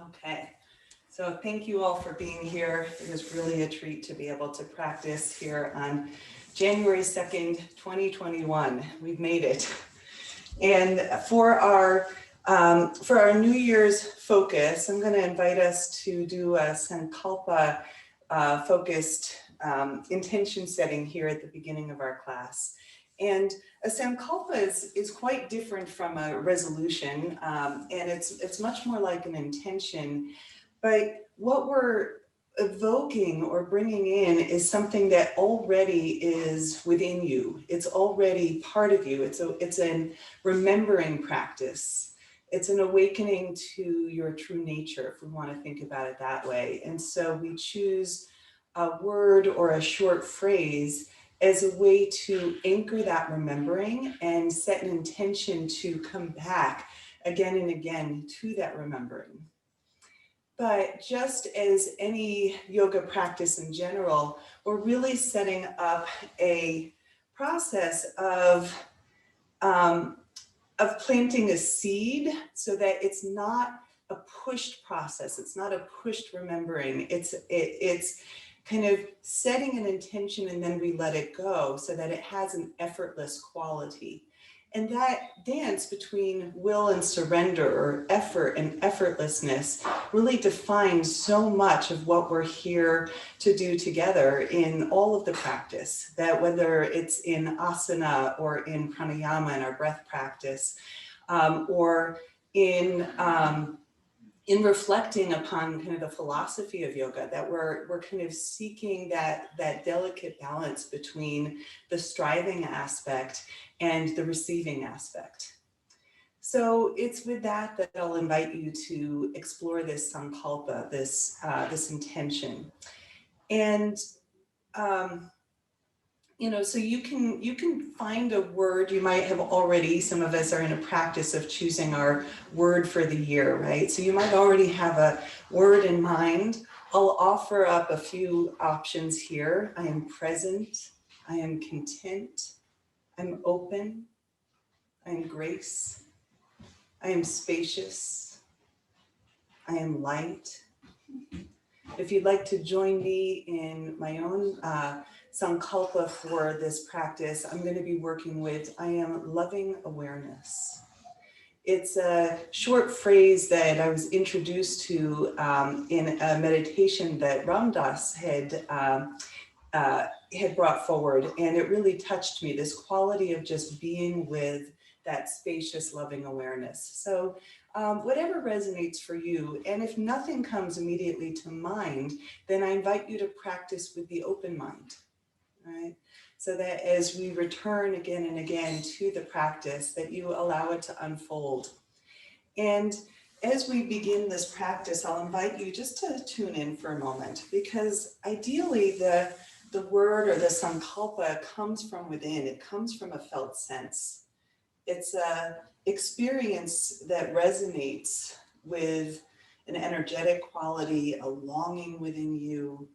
Okay, so thank you all for being here. It was really a treat to be able to practice here on January 2nd, 2021. We've made it. And for our New Year's focus, I'm going to invite us to do a Sankalpa focused intention setting here at the beginning of our class. And a Sankalpa is quite different from a resolution, and it's much more like an intention. But what we're evoking or bringing in is something that already is within you. It's already part of you. It's a remembering practice. It's an awakening to your true nature, if we want to think about it that way. And so we choose a word or a short phrase as a way to anchor that remembering and set an intention to come back again and again to that remembering. But just as any yoga practice in general, we're really setting up a process of planting a seed so that it's not a pushed process. It's not a pushed remembering. It's kind of setting an intention and then we let it go so that it has an effortless quality. And that dance between will and surrender, or effort and effortlessness, really defines so much of what we're here to do together in all of the practice. That whether it's in asana or in pranayama in our breath practice, or in reflecting upon kind of the philosophy of yoga, that we're kind of seeking that delicate balance between the striving aspect and the receiving aspect. So it's with that I'll invite you to explore this sankalpa, this intention. And so you can find a word. You might have already, some of us are in a practice of choosing our word for the year, right? So you might already have a word in mind. I'll offer up a few options here. I am present, I am content, I'm open, I am grace, I am spacious, I am light. If you'd like to join me in my own Sankalpa for this practice, I'm going to be working with I am loving awareness. It's a short phrase that I was introduced to in a meditation that Ram Dass had brought forward, and it really touched me, this quality of just being with that spacious, loving awareness. So whatever resonates for you, and if nothing comes immediately to mind, then I invite you to practice with the open mind, right? So that as we return again and again to the practice, that you allow it to unfold. And as we begin this practice, I'll invite you just to tune in for a moment, because ideally the word or the sankalpa comes from within. It comes from a felt sense. It's a experience that resonates with an energetic quality, a longing within you.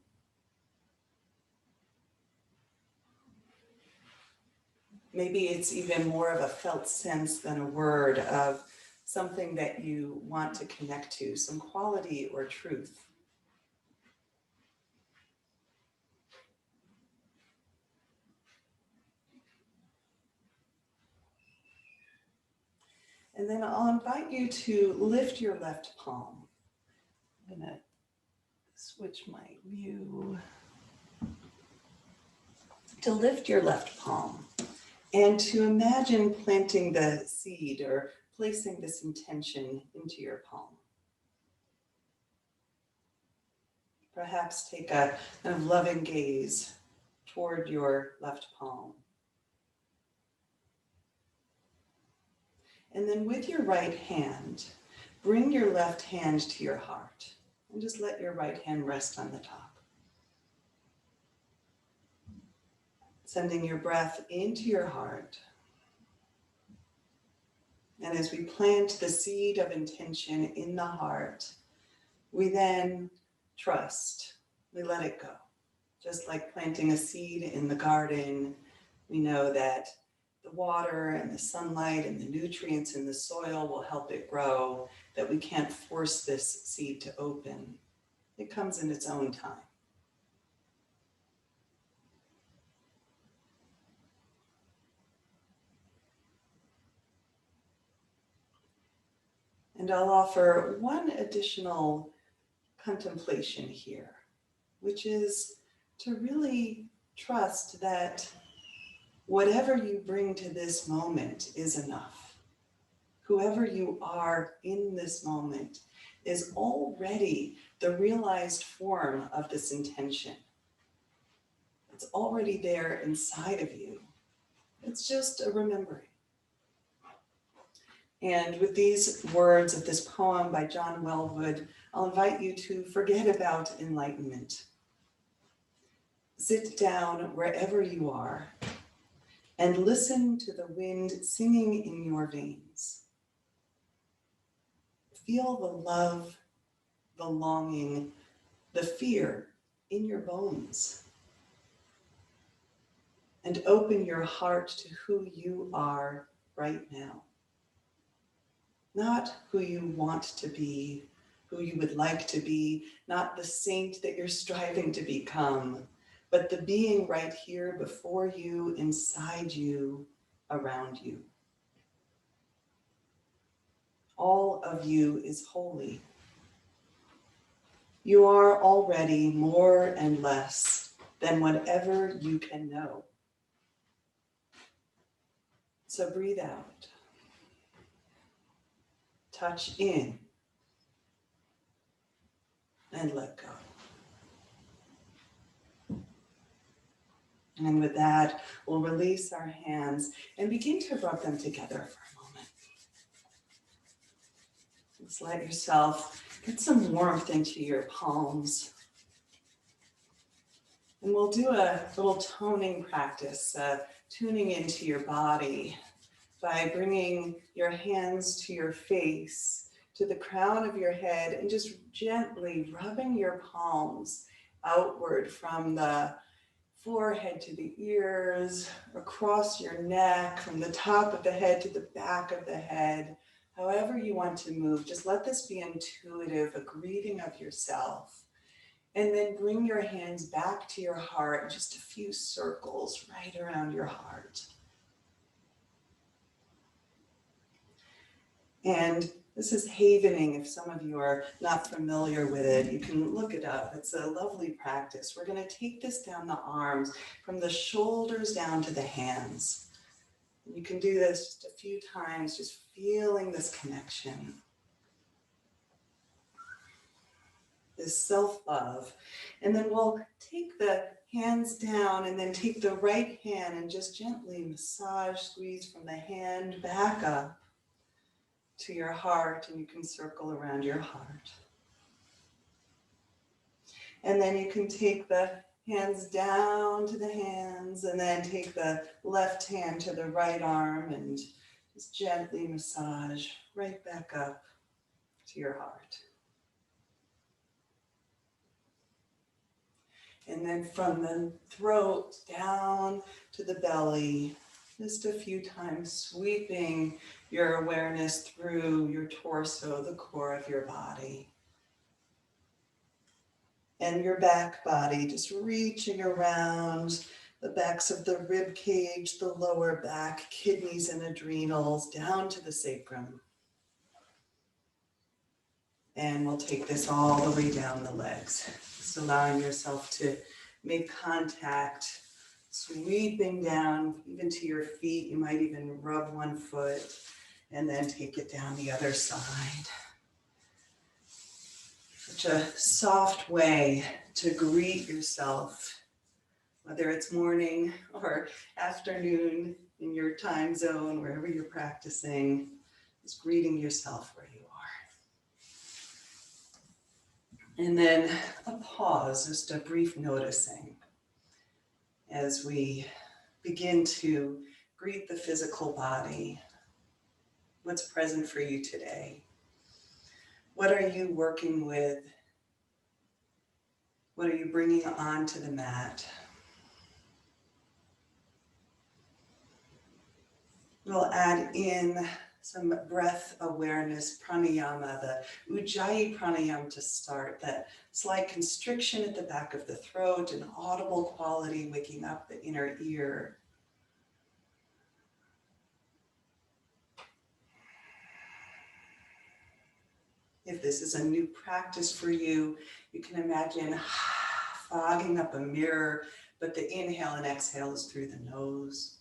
Maybe it's even more of a felt sense than a word, of something that you want to connect to, some quality or truth. And then I'll invite you to lift your left palm. I'm going to switch my view. To lift your left palm and to imagine planting the seed or placing this intention into your palm. Perhaps take a kind of loving gaze toward your left palm. And then with your right hand, bring your left hand to your heart and just let your right hand rest on the top. Sending your breath into your heart. And as we plant the seed of intention in the heart, we then trust, we let it go. Just like planting a seed in the garden, we know that the water and the sunlight and the nutrients in the soil will help it grow. that we can't force this seed to open. It comes in its own time. And I'll offer one additional contemplation here, which is to really trust that whatever you bring to this moment is enough. Whoever you are in this moment is already the realized form of this intention. It's already there inside of you. It's just a remembering. And with these words of this poem by John Wellwood, I'll invite you to forget about enlightenment. Sit down wherever you are and listen to the wind singing in your veins. Feel the love, the longing, the fear in your bones. And open your heart to who you are right now. Not who you want to be, who you would like to be, not the saint that you're striving to become, but the being right here before you, inside you, around you. All of you is holy. You are already more and less than whatever you can know. So breathe out. Touch in and let go. And with that, we'll release our hands and begin to rub them together for a moment. Just let yourself get some warmth into your palms. And we'll do a little toning practice, tuning into your body by bringing your hands to your face, to the crown of your head, and just gently rubbing your palms outward from the forehead to the ears, across your neck, from the top of the head to the back of the head. However you want to move, just let this be intuitive, a greeting of yourself. And then bring your hands back to your heart, just a few circles right around your heart. And this is havening. If some of you are not familiar with it, you can look it up. It's a lovely practice. We're going to take this down the arms, from the shoulders down to the hands. You can do this just a few times, just feeling this connection, this self-love. And then we'll take the hands down and then take the right hand and just gently massage, squeeze from the hand back up to your heart, and you can circle around your heart. And then you can take the hands down to the hands and then take the left hand to the right arm and just gently massage right back up to your heart. And then from the throat down to the belly, just a few times, sweeping your awareness through your torso, the core of your body. And your back body, just reaching around the backs of the rib cage, the lower back, kidneys and adrenals, down to the sacrum. And we'll take this all the way down the legs, just allowing yourself to make contact, sweeping down even to your feet. You might even rub one foot and then take it down the other side. Such a soft way to greet yourself, whether it's morning or afternoon in your time zone, wherever you're practicing, just greeting yourself where you are. And then a pause, just a brief noticing as we begin to greet the physical body. What's present for you today? What are you working with? What are you bringing onto the mat? We'll add in some breath awareness pranayama, the Ujjayi pranayama to start, that slight constriction at the back of the throat, an audible quality waking up the inner ear. If this is a new practice for you, you can imagine fogging up a mirror, but the inhale and exhale is through the nose.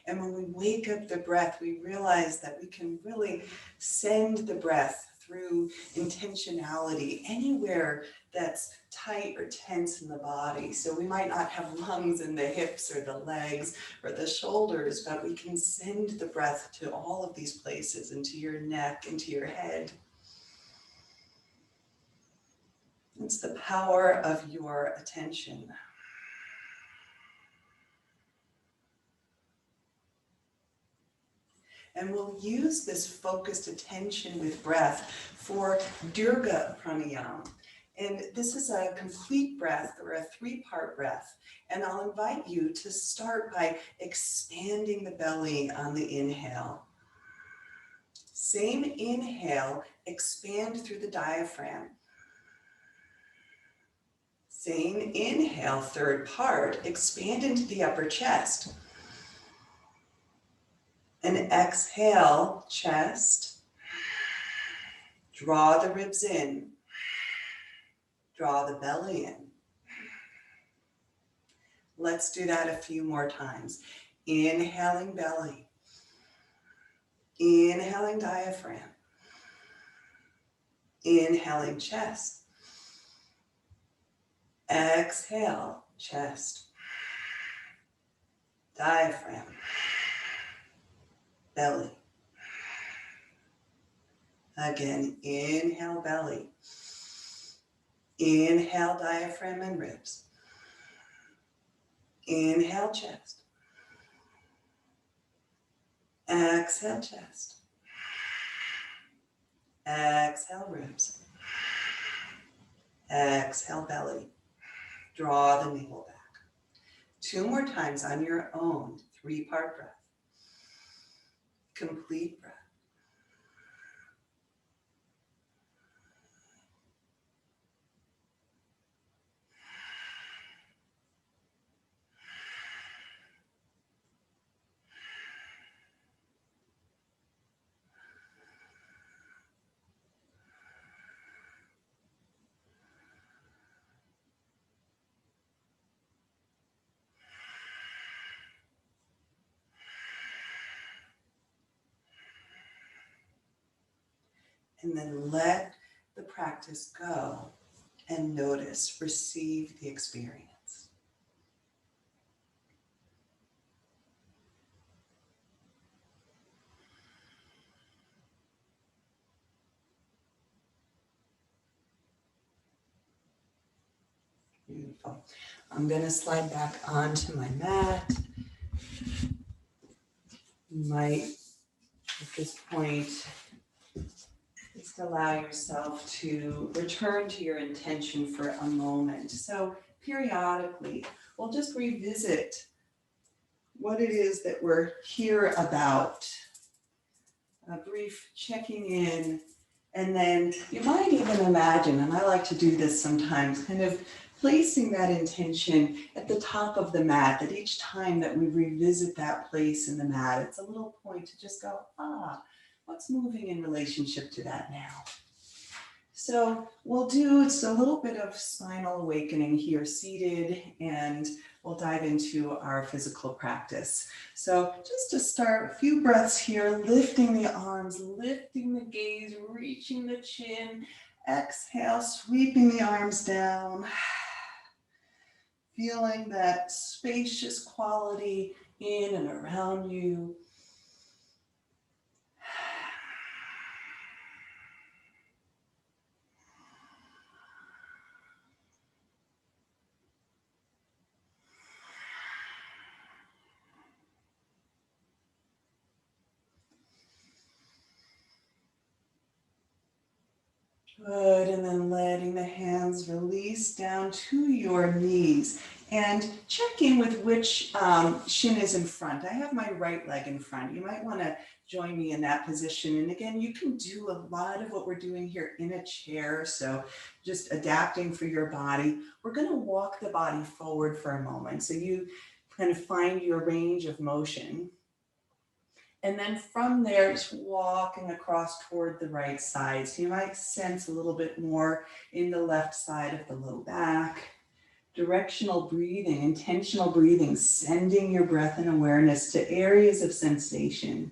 And when we wake up the breath, we realize that we can really send the breath through intentionality anywhere that's tight or tense in the body. So we might not have lungs in the hips or the legs or the shoulders, but we can send the breath to all of these places, into your neck, into your head. It's the power of your attention. And we'll use this focused attention with breath for Durga Pranayama. And this is a complete breath, or a 3-part breath. And I'll invite you to start by expanding the belly on the inhale. Same inhale, expand through the diaphragm. Same inhale, 3rd part, expand into the upper chest. And exhale, chest. Draw the ribs in. Draw the belly in. Let's do that a few more times. Inhaling belly. Inhaling diaphragm. Inhaling chest. Exhale, chest. Diaphragm. Belly. Again, inhale belly. Inhale diaphragm and ribs. Inhale chest. Exhale chest. Exhale ribs. Exhale belly. Draw the navel back. 2 more times on your own 3-part breath. Complete breath. And then let the practice go and notice, receive the experience. Beautiful. I'm going to slide back onto my mat. You might, at this point, just allow yourself to return to your intention for a moment. So periodically, we'll just revisit what it is that we're here about. A brief checking in, and then you might even imagine, and I like to do this sometimes, kind of placing that intention at the top of the mat, that each time that we revisit that place in the mat, it's a little point to just go, what's moving in relationship to that now? So we'll do just a little bit of spinal awakening here seated, and we'll dive into our physical practice. So just to start, a few breaths here, lifting the arms, lifting the gaze, reaching the chin. Exhale, sweeping the arms down. Feeling that spacious quality in and around you. Good, and then letting the hands release down to your knees. And check in with which shin is in front. I have my right leg in front. You might want to join me in that position. And again, you can do a lot of what we're doing here in a chair. So just adapting for your body. We're going to walk the body forward for a moment. So you kind of find your range of motion. And then from there, just walking across toward the right side. So you might sense a little bit more in the left side of the low back. Directional breathing, intentional breathing, sending your breath and awareness to areas of sensation.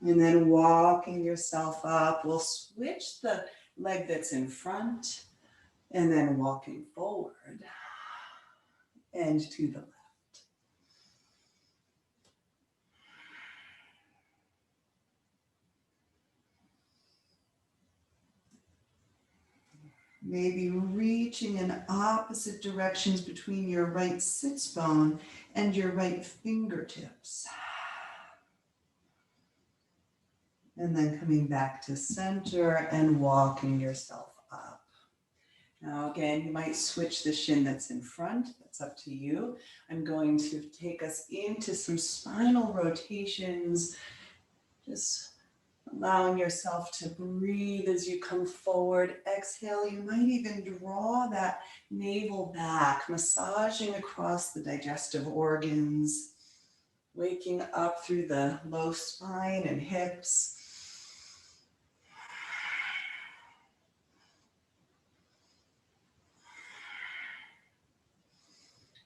And then walking yourself up. We'll switch the leg that's in front and then walking forward and to the left. Maybe reaching in opposite directions between your right sits bone and your right fingertips. And then coming back to center and walking yourself up. Now again, you might switch the shin that's in front. That's up to you. I'm going to take us into some spinal rotations. Just allowing yourself to breathe as you come forward. Exhale, you might even draw that navel back, massaging across the digestive organs, waking up through the low spine and hips.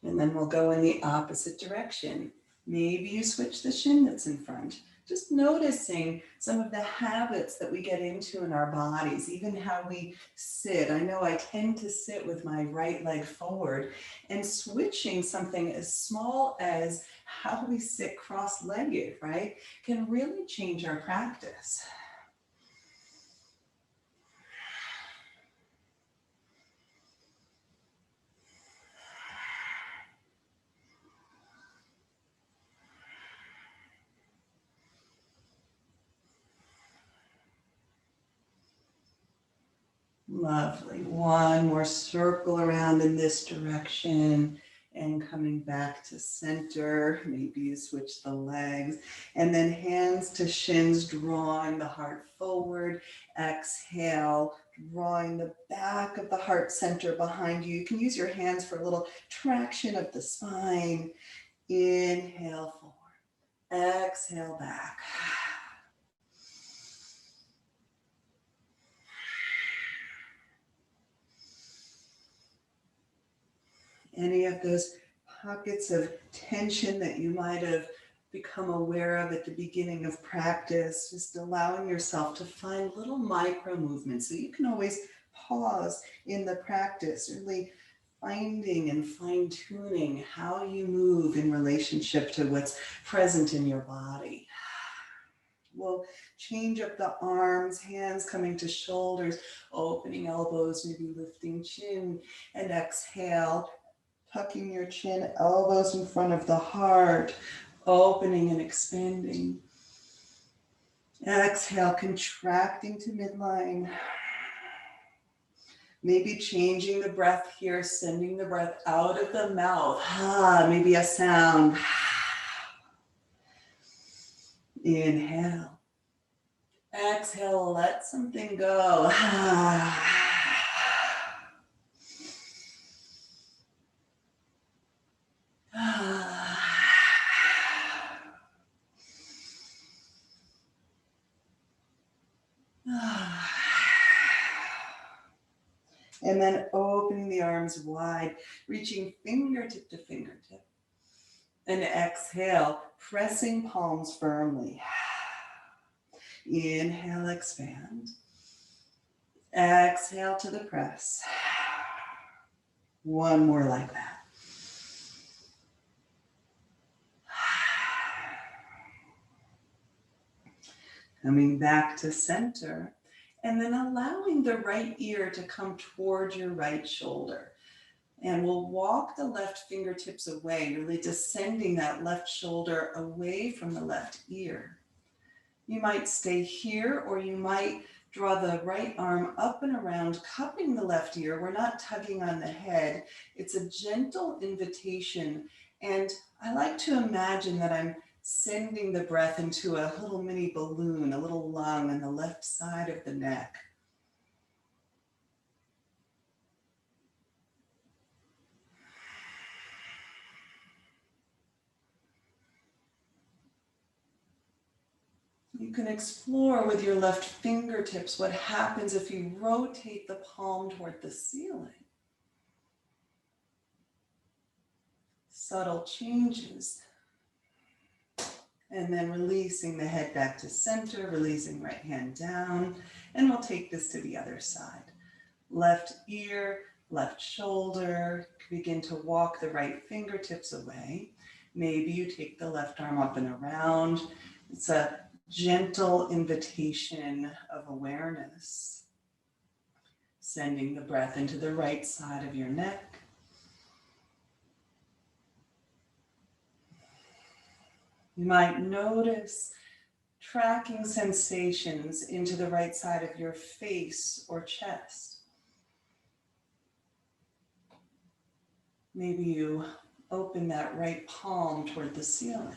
And then we'll go in the opposite direction. Maybe you switch the shin that's in front. Just noticing some of the habits that we get into in our bodies, even how we sit. I know I tend to sit with my right leg forward, and switching something as small as how we sit cross-legged, right, can really change our practice. Lovely. One more circle around in this direction and coming back to center. Maybe you switch the legs and then hands to shins, drawing the heart forward. Exhale, drawing the back of the heart center behind you. You can use your hands for a little traction of the spine. Inhale forward. Exhale back. Any of those pockets of tension that you might have become aware of at the beginning of practice, just allowing yourself to find little micro movements. So you can always pause in the practice, really finding and fine-tuning how you move in relationship to what's present in your body. We'll change up the arms, hands coming to shoulders, opening elbows, maybe lifting chin, and exhale. Tucking your chin, elbows in front of the heart, opening and expanding. Exhale, contracting to midline. Maybe changing the breath here, sending the breath out of the mouth. Maybe a sound. Inhale. Exhale, let something go. And then opening the arms wide, reaching fingertip to fingertip. And exhale, pressing palms firmly. Inhale, expand. Exhale to the press. One more like that. Coming back to center, and then allowing the right ear to come toward your right shoulder. And we'll walk the left fingertips away, really descending that left shoulder away from the left ear. You might stay here, or you might draw the right arm up and around, cupping the left ear. We're not tugging on the head. It's a gentle invitation. And I like to imagine that I'm sending the breath into a little mini balloon, a little lung on the left side of the neck. You can explore with your left fingertips what happens if you rotate the palm toward the ceiling. Subtle changes. And then releasing the head back to center, releasing right hand down, and we'll take this to the other side. Left ear, left shoulder, begin to walk the right fingertips away. Maybe you take the left arm up and around. It's a gentle invitation of awareness. Sending the breath into the right side of your neck. You might notice tracking sensations into the right side of your face or chest. Maybe you open that right palm toward the ceiling.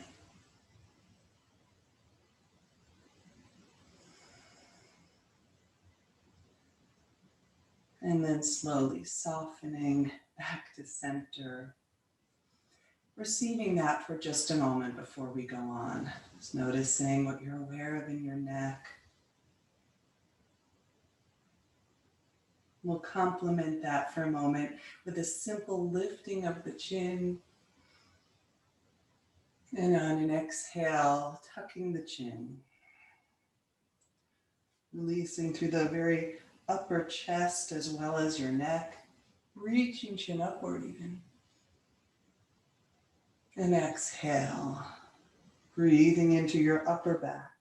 And then slowly softening back to center. Receiving that for just a moment before we go on. Just noticing what you're aware of in your neck. We'll complement that for a moment with a simple lifting of the chin. And on an exhale, tucking the chin. Releasing through the very upper chest as well as your neck. Reaching chin upward even. And exhale, breathing into your upper back.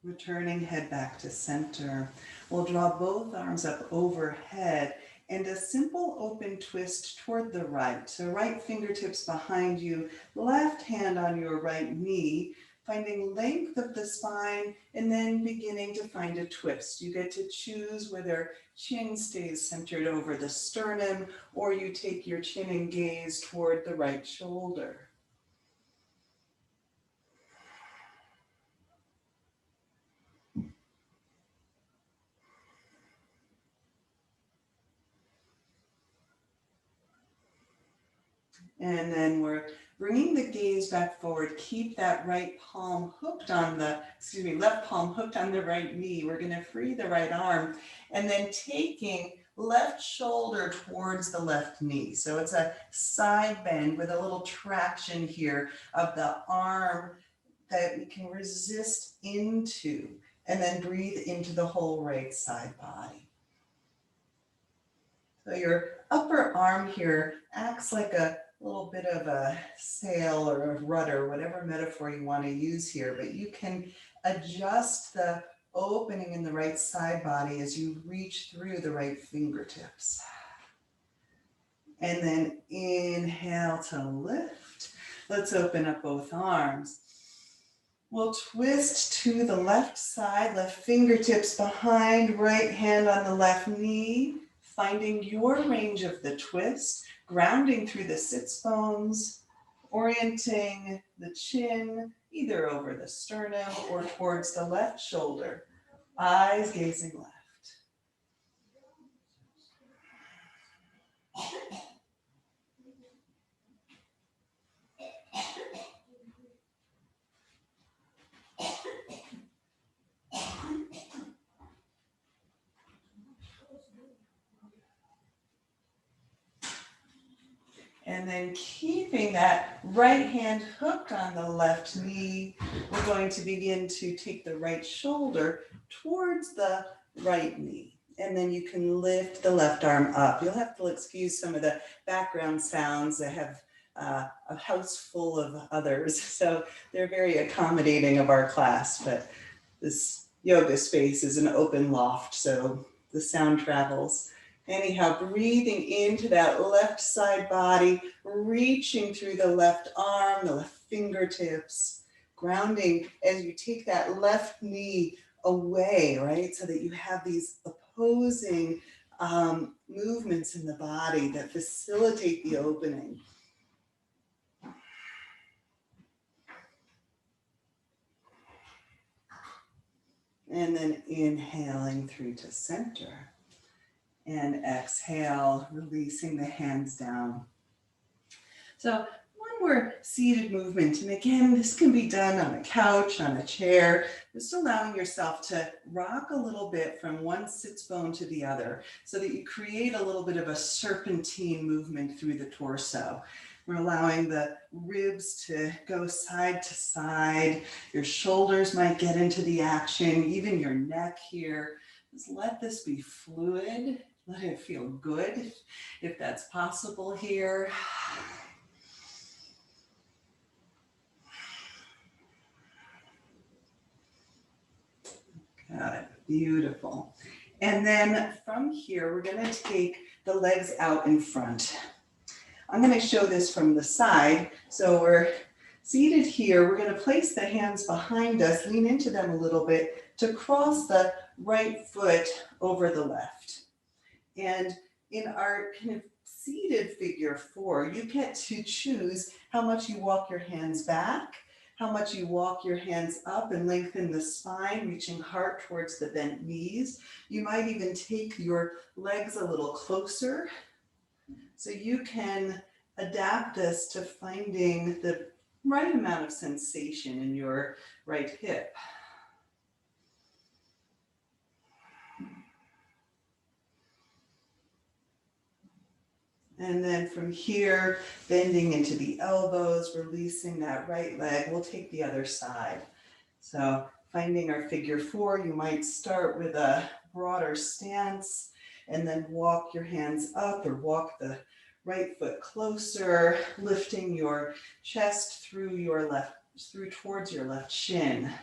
Returning head back to center. We'll draw both arms up overhead and a simple open twist toward the right. So right fingertips behind you, left hand on your right knee, finding length of the spine and then beginning to find a twist. You get to choose whether chin stays centered over the sternum or you take your chin and gaze toward the right shoulder. And then we're bringing the gaze back forward. Keep that right palm hooked on the, left palm hooked on the right knee. We're going to free the right arm and then taking left shoulder towards the left knee. So it's a side bend with a little traction here of the arm that we can resist into and then breathe into the whole right side body. So your upper arm here acts like a little bit of a sail or a rudder, whatever metaphor you want to use here, but you can adjust the opening in the right side body as you reach through the right fingertips. And then inhale to lift. Let's open up both arms. We'll twist to the left side, left fingertips behind, right hand on the left knee, finding your range of the twist. Grounding through the sits bones, orienting the chin either over the sternum or towards the left shoulder. Eyes gazing left. And then keeping that right hand hooked on the left knee, we're going to begin to take the right shoulder towards the right knee. And then you can lift the left arm up. You'll have to excuse some of the background sounds. I have a house full of others, so they're very accommodating of our class, but this yoga space is an open loft, so the sound travels. Anyhow, breathing into that left side body, reaching through the left arm, the left fingertips, grounding as you take that left knee away, right? So that you have these opposing movements in the body that facilitate the opening. And then inhaling through to center. And exhale, releasing the hands down. So one more seated movement. And again, this can be done on a couch, on a chair, just allowing yourself to rock a little bit from one sits bone to the other so that you create a little bit of a serpentine movement through the torso. We're allowing the ribs to go side to side. Your shoulders might get into the action, even your neck here. Just let this be fluid. Let it feel good if that's possible here. Got it. Beautiful. And then from here, we're going to take the legs out in front. I'm going to show this from the side. So we're seated here. We're going to place the hands behind us, lean into them a little bit to cross the right foot over the left. And in our kind of seated figure 4, you get to choose how much you walk your hands back, how much you walk your hands up and lengthen the spine, reaching heart towards the bent knees. You might even take your legs a little closer. So you can adapt this to finding the right amount of sensation in your right hip. And then from here, bending into the elbows, releasing that right leg. We'll take the other side. So finding our figure 4, you might start with a broader stance and then walk your hands up or walk the right foot closer, lifting your chest through towards your left shin.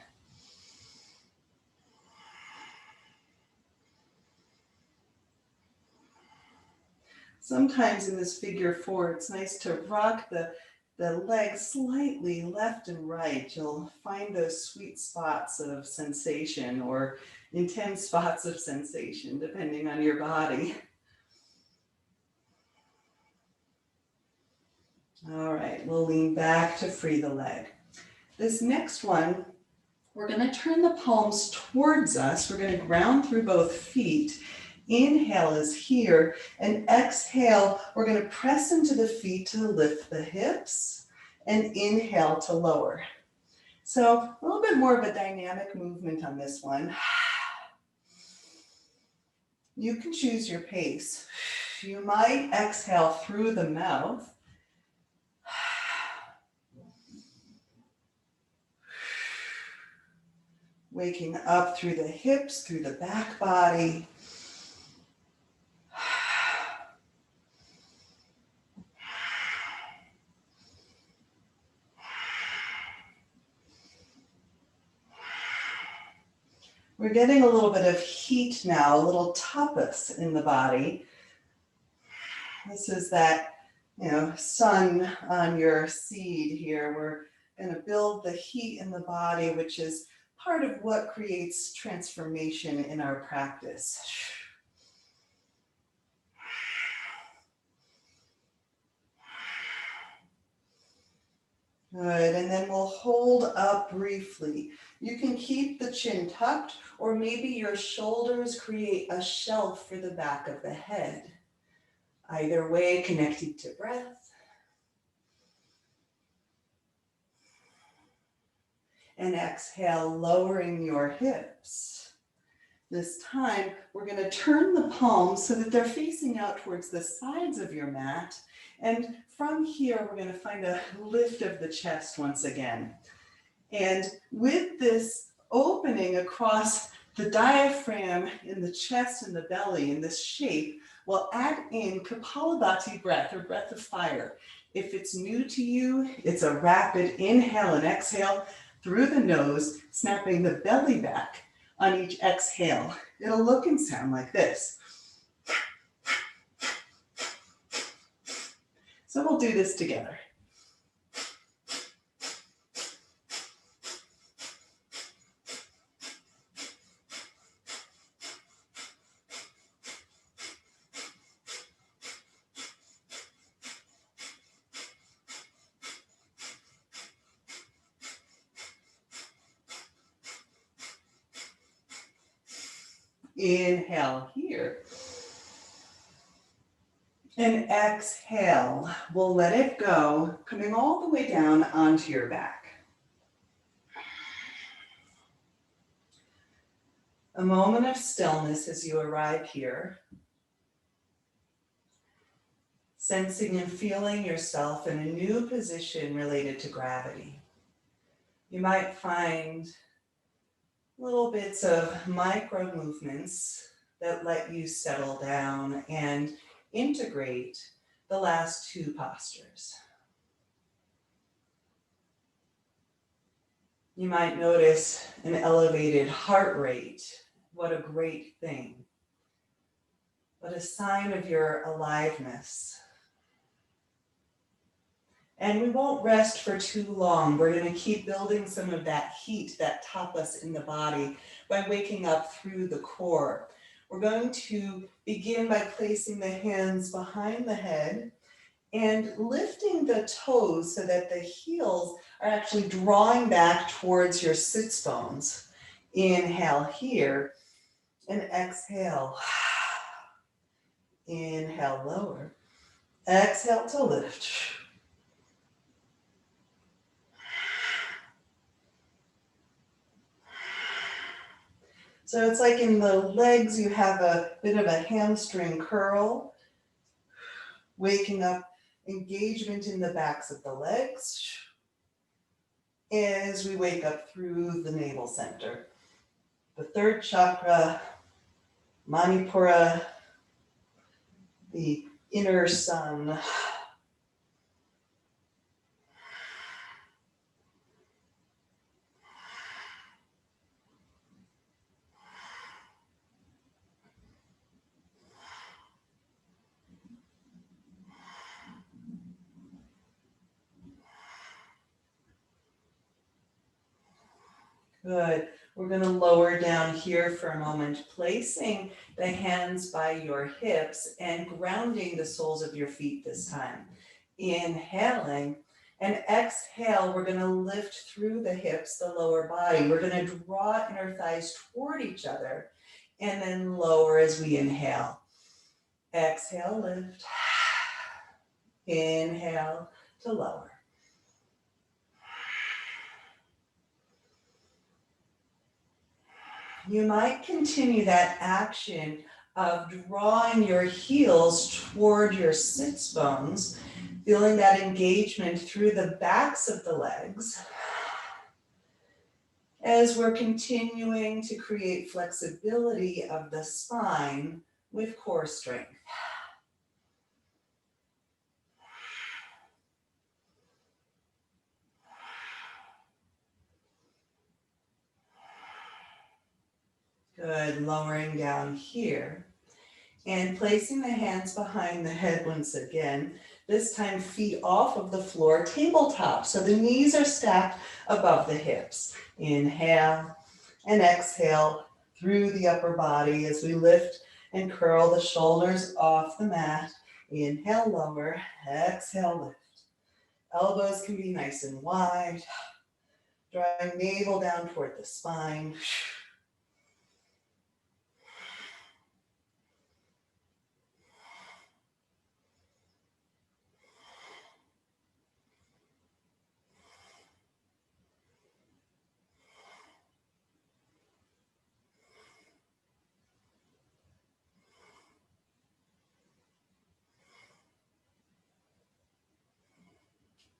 Sometimes in this figure 4, it's nice to rock the legs slightly left and right. You'll find those sweet spots of sensation or intense spots of sensation, depending on your body. All right, we'll lean back to free the leg. This next one, we're going to turn the palms towards us. We're going to ground through both feet. Inhale is here, and exhale, we're going to press into the feet to lift the hips, and inhale to lower. So a little bit more of a dynamic movement on this one. You can choose your pace. You might exhale through the mouth. Waking up through the hips, through the back body. We're getting a little bit of heat now, a little tapas in the body. This is that, sun on your seed here. We're going to build the heat in the body, which is part of what creates transformation in our practice. Good, and then we'll hold up briefly. You can keep the chin tucked, or maybe your shoulders create a shelf for the back of the head. Either way, connecting to breath. And exhale, lowering your hips. This time, we're going to turn the palms so that they're facing out towards the sides of your mat. And from here, we're going to find a lift of the chest once again. And with this opening across the diaphragm in the chest and the belly in this shape, we'll add in Kapalabhati breath or breath of fire. If it's new to you, it's a rapid inhale and exhale through the nose, snapping the belly back. on each exhale. It'll look and sound like this. So we'll do this together. Inhale here. And exhale. We'll let it go, coming all the way down onto your back. A moment of stillness as you arrive here. Sensing and feeling yourself in a new position related to gravity. You might find little bits of micro movements that let you settle down and integrate the last two postures. You might notice an elevated heart rate. What a great thing. What a sign of your aliveness. And we won't rest for too long. We're going to keep building some of that heat, that tapas in the body by waking up through the core. We're going to begin by placing the hands behind the head and lifting the toes so that the heels are actually drawing back towards your sits bones. Inhale here and exhale. Inhale lower. Exhale to lift. So it's like in the legs, you have a bit of a hamstring curl, waking up engagement in the backs of the legs as we wake up through the navel center. The third chakra, Manipura, the inner sun. Good. We're going to lower down here for a moment, placing the hands by your hips and grounding the soles of your feet this time. Inhaling and exhale, we're going to lift through the hips, the lower body. We're going to draw inner thighs toward each other and then lower as we inhale. Exhale, lift. Inhale to lower. You might continue that action of drawing your heels toward your sits bones, feeling that engagement through the backs of the legs as we're continuing to create flexibility of the spine with core strength. Good, lowering down here and placing the hands behind the head once again, this time feet off of the floor, tabletop. So the knees are stacked above the hips. Inhale and exhale through the upper body as we lift and curl the shoulders off the mat. Inhale, lower, exhale, lift. Elbows can be nice and wide. Drawing navel down toward the spine.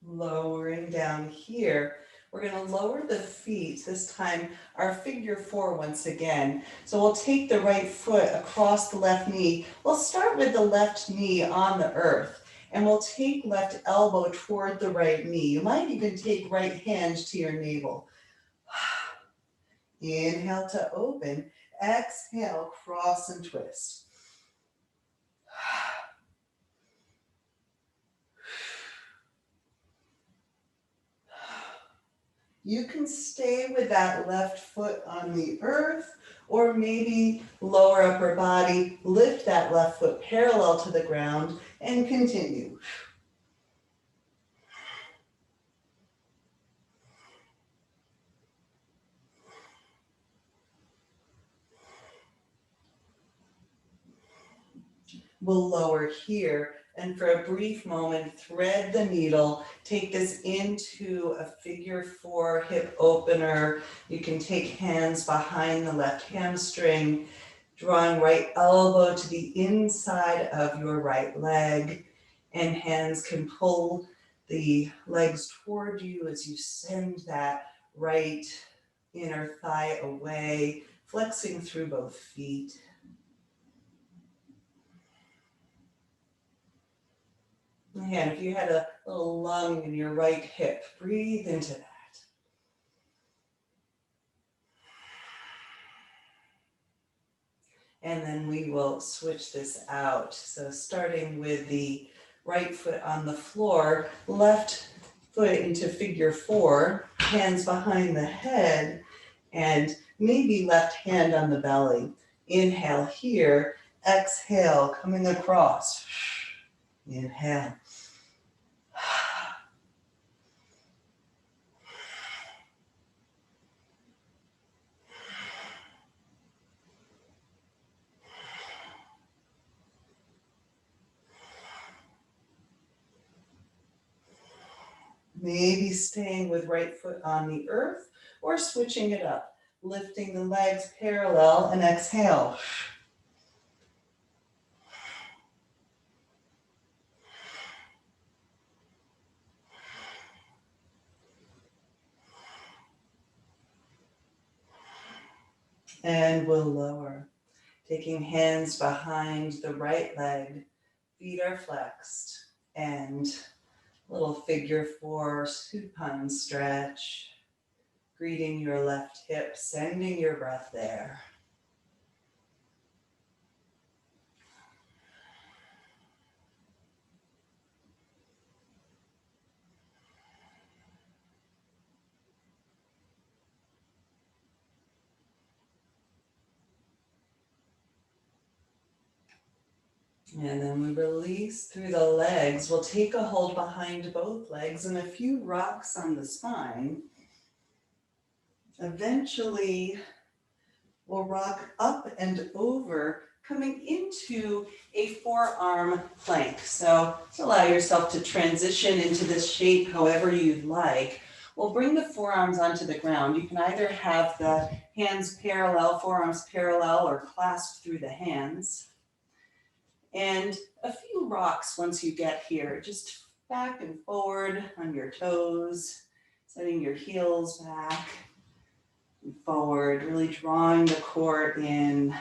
Lowering down here. We're going to lower the feet, this time our figure four once again. So we'll take the right foot across the left knee. We'll start with the left knee on the earth, and we'll take left elbow toward the right knee. You might even take right hand to your navel. Inhale to open. Exhale, cross and twist. You can stay with that left foot on the earth, or maybe lower upper body, lift that left foot parallel to the ground and continue. We'll lower here, and for a brief moment, thread the needle. Take this into a figure 4 hip opener. You can take hands behind the left hamstring, drawing right elbow to the inside of your right leg, and hands can pull the legs toward you as you send that right inner thigh away, flexing through both feet. Again, if you had a little lung in your right hip, breathe into that. And then we will switch this out. So starting with the right foot on the floor, left foot into figure 4, hands behind the head, and maybe left hand on the belly. Inhale here, exhale, coming across. Inhale. Maybe staying with right foot on the earth or switching it up, lifting the legs parallel and exhale. And we'll lower, taking hands behind the right leg, feet are flexed, and little figure 4 supine stretch, greeting your left hip, sending your breath there. And then we release through the legs. We'll take a hold behind both legs and a few rocks on the spine. Eventually, we'll rock up and over, coming into a forearm plank. So allow yourself to transition into this shape however you'd like. We'll bring the forearms onto the ground. You can either have the hands parallel, forearms parallel, or clasped through the hands. And a few rocks once you get here, just back and forward on your toes, setting your heels back and forward, really drawing the core in.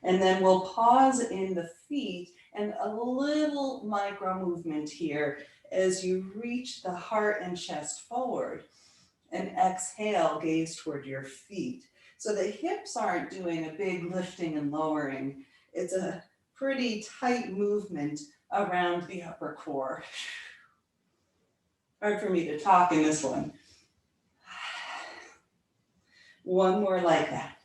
And then we'll pause in the feet and a little micro movement here as you reach the heart and chest forward. And exhale, gaze toward your feet. So the hips aren't doing a big lifting and lowering. It's a pretty tight movement around the upper core. Hard for me to talk in this one. One more like that.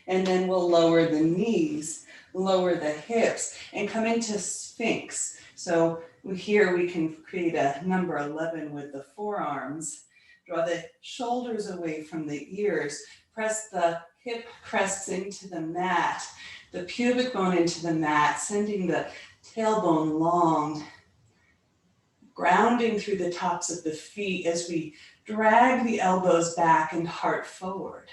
And then we'll lower the knees, lower the hips, and come into Sphinx. So here we can create a number 11 with the forearms. Draw the shoulders away from the ears. Press the hip crests into the mat, the pubic bone into the mat, sending the tailbone long, grounding through the tops of the feet as we drag the elbows back and heart forward.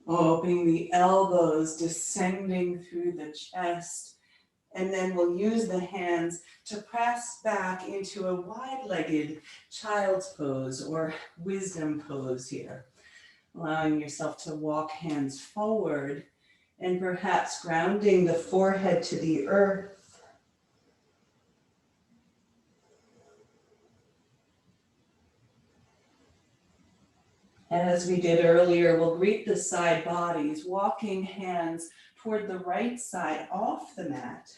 Opening the elbows, descending through the chest, And then we'll use the hands to press back into a wide-legged child's pose or wisdom pose here. Allowing yourself to walk hands forward and perhaps grounding the forehead to the earth. And as we did earlier, we'll greet the side bodies, walking hands toward the right side off the mat,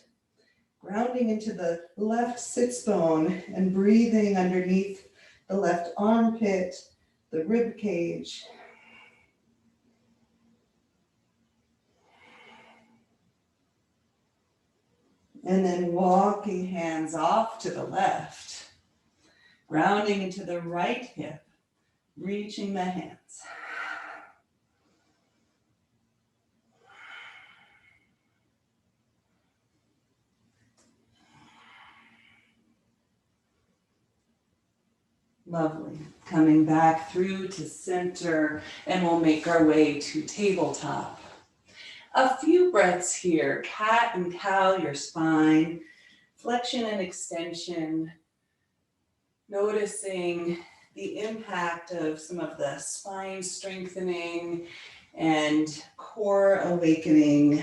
grounding into the left sits bone and breathing underneath the left armpit, the rib cage. And then walking hands off to the left, grounding into the right hip, reaching the hands. Lovely. Coming back through to center, and we'll make our way to tabletop. A few breaths here, cat and cow, your spine, flexion and extension, noticing the impact of some of the spine strengthening and core awakening.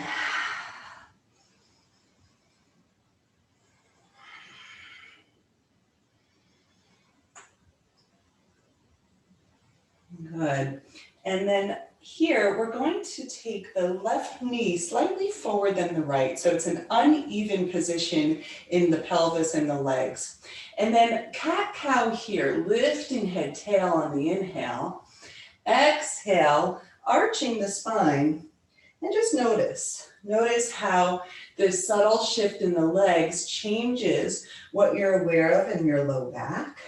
Good. And then here, we're going to take the left knee slightly forward than the right. So it's an uneven position in the pelvis and the legs. And then cat-cow here, lifting head tail on the inhale. Exhale, arching the spine. And just notice how this subtle shift in the legs changes what you're aware of in your low back.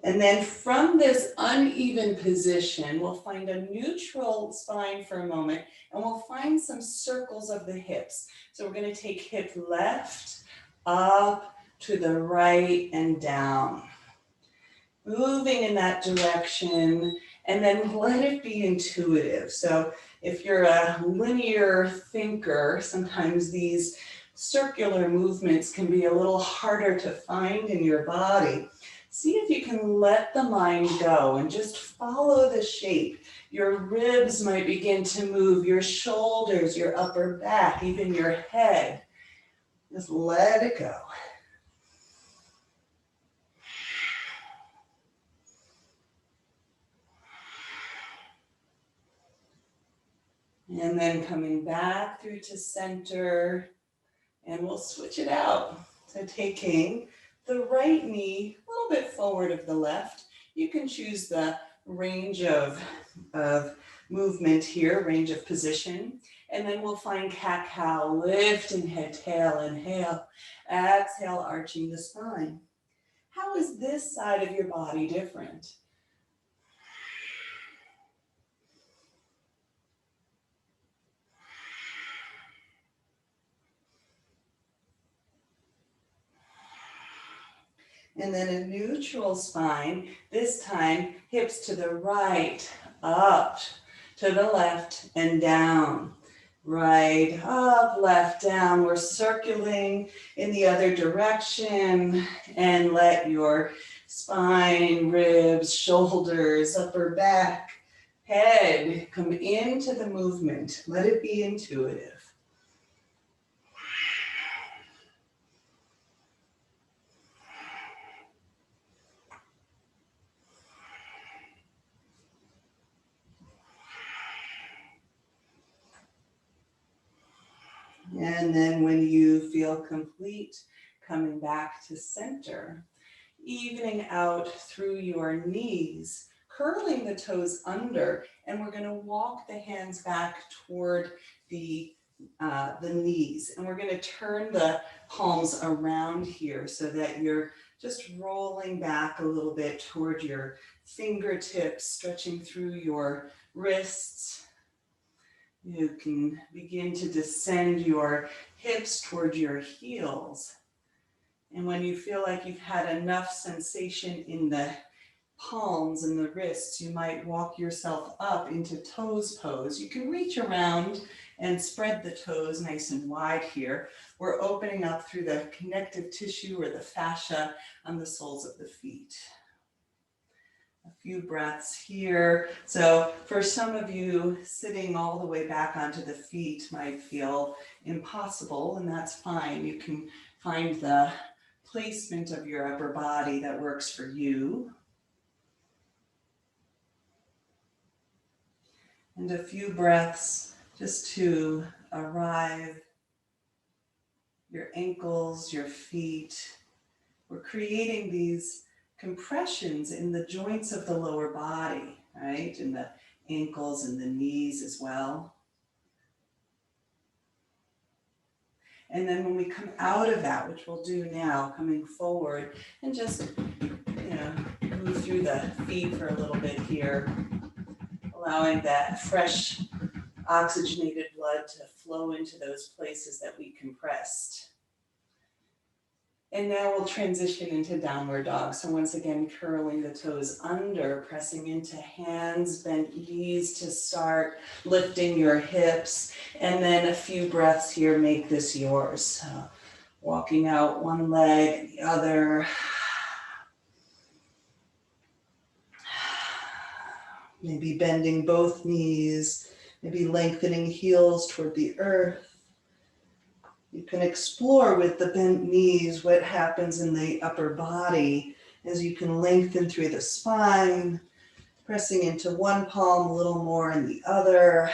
And then from this uneven position, we'll find a neutral spine for a moment, and we'll find some circles of the hips. So we're going to take hip left, up to the right and down. Moving in that direction, and then let it be intuitive. So if you're a linear thinker, sometimes these circular movements can be a little harder to find in your body. See if you can let the mind go and just follow the shape. Your ribs might begin to move, your shoulders, your upper back, even your head. Just let it go. And then coming back through to center, and we'll switch it out. So taking the right knee a little bit forward of the left. You can choose the range of movement here, range of position. And then we'll find cat-cow, lifting head, tail, inhale. Exhale, arching the spine. How is this side of your body different? And then a neutral spine, this time hips to the right, up, to the left and down. Right, up, left, down. We're circling in the other direction, and let your spine, ribs, shoulders, upper back, head come into the movement. Let it be intuitive. And then when you feel complete, coming back to center, evening out through your knees, curling the toes under, and we're going to walk the hands back toward the knees. And we're going to turn the palms around here so that you're just rolling back a little bit toward your fingertips, stretching through your wrists. You can begin to descend your hips toward your heels. And when you feel like you've had enough sensation in the palms and the wrists, you might walk yourself up into toes pose. You can reach around and spread the toes nice and wide here. We're opening up through the connective tissue or the fascia on the soles of the feet. A few breaths here. So for some of you, sitting all the way back onto the feet might feel impossible, and that's fine. You can find the placement of your upper body that works for you. And a few breaths just to arrive your ankles, your feet. We're creating these compressions in the joints of the lower body, right? In the ankles and the knees as well. And then when we come out of that, which we'll do now, coming forward, and just, move through the feet for a little bit here, allowing that fresh oxygenated blood to flow into those places that we compressed. And now we'll transition into downward dog. So once again, curling the toes under, pressing into hands, bent knees to start, lifting your hips, and then a few breaths here, make this yours. So walking out one leg and the other. Maybe bending both knees, maybe lengthening heels toward the earth. You can explore with the bent knees what happens in the upper body as you can lengthen through the spine, pressing into one palm a little more in the other.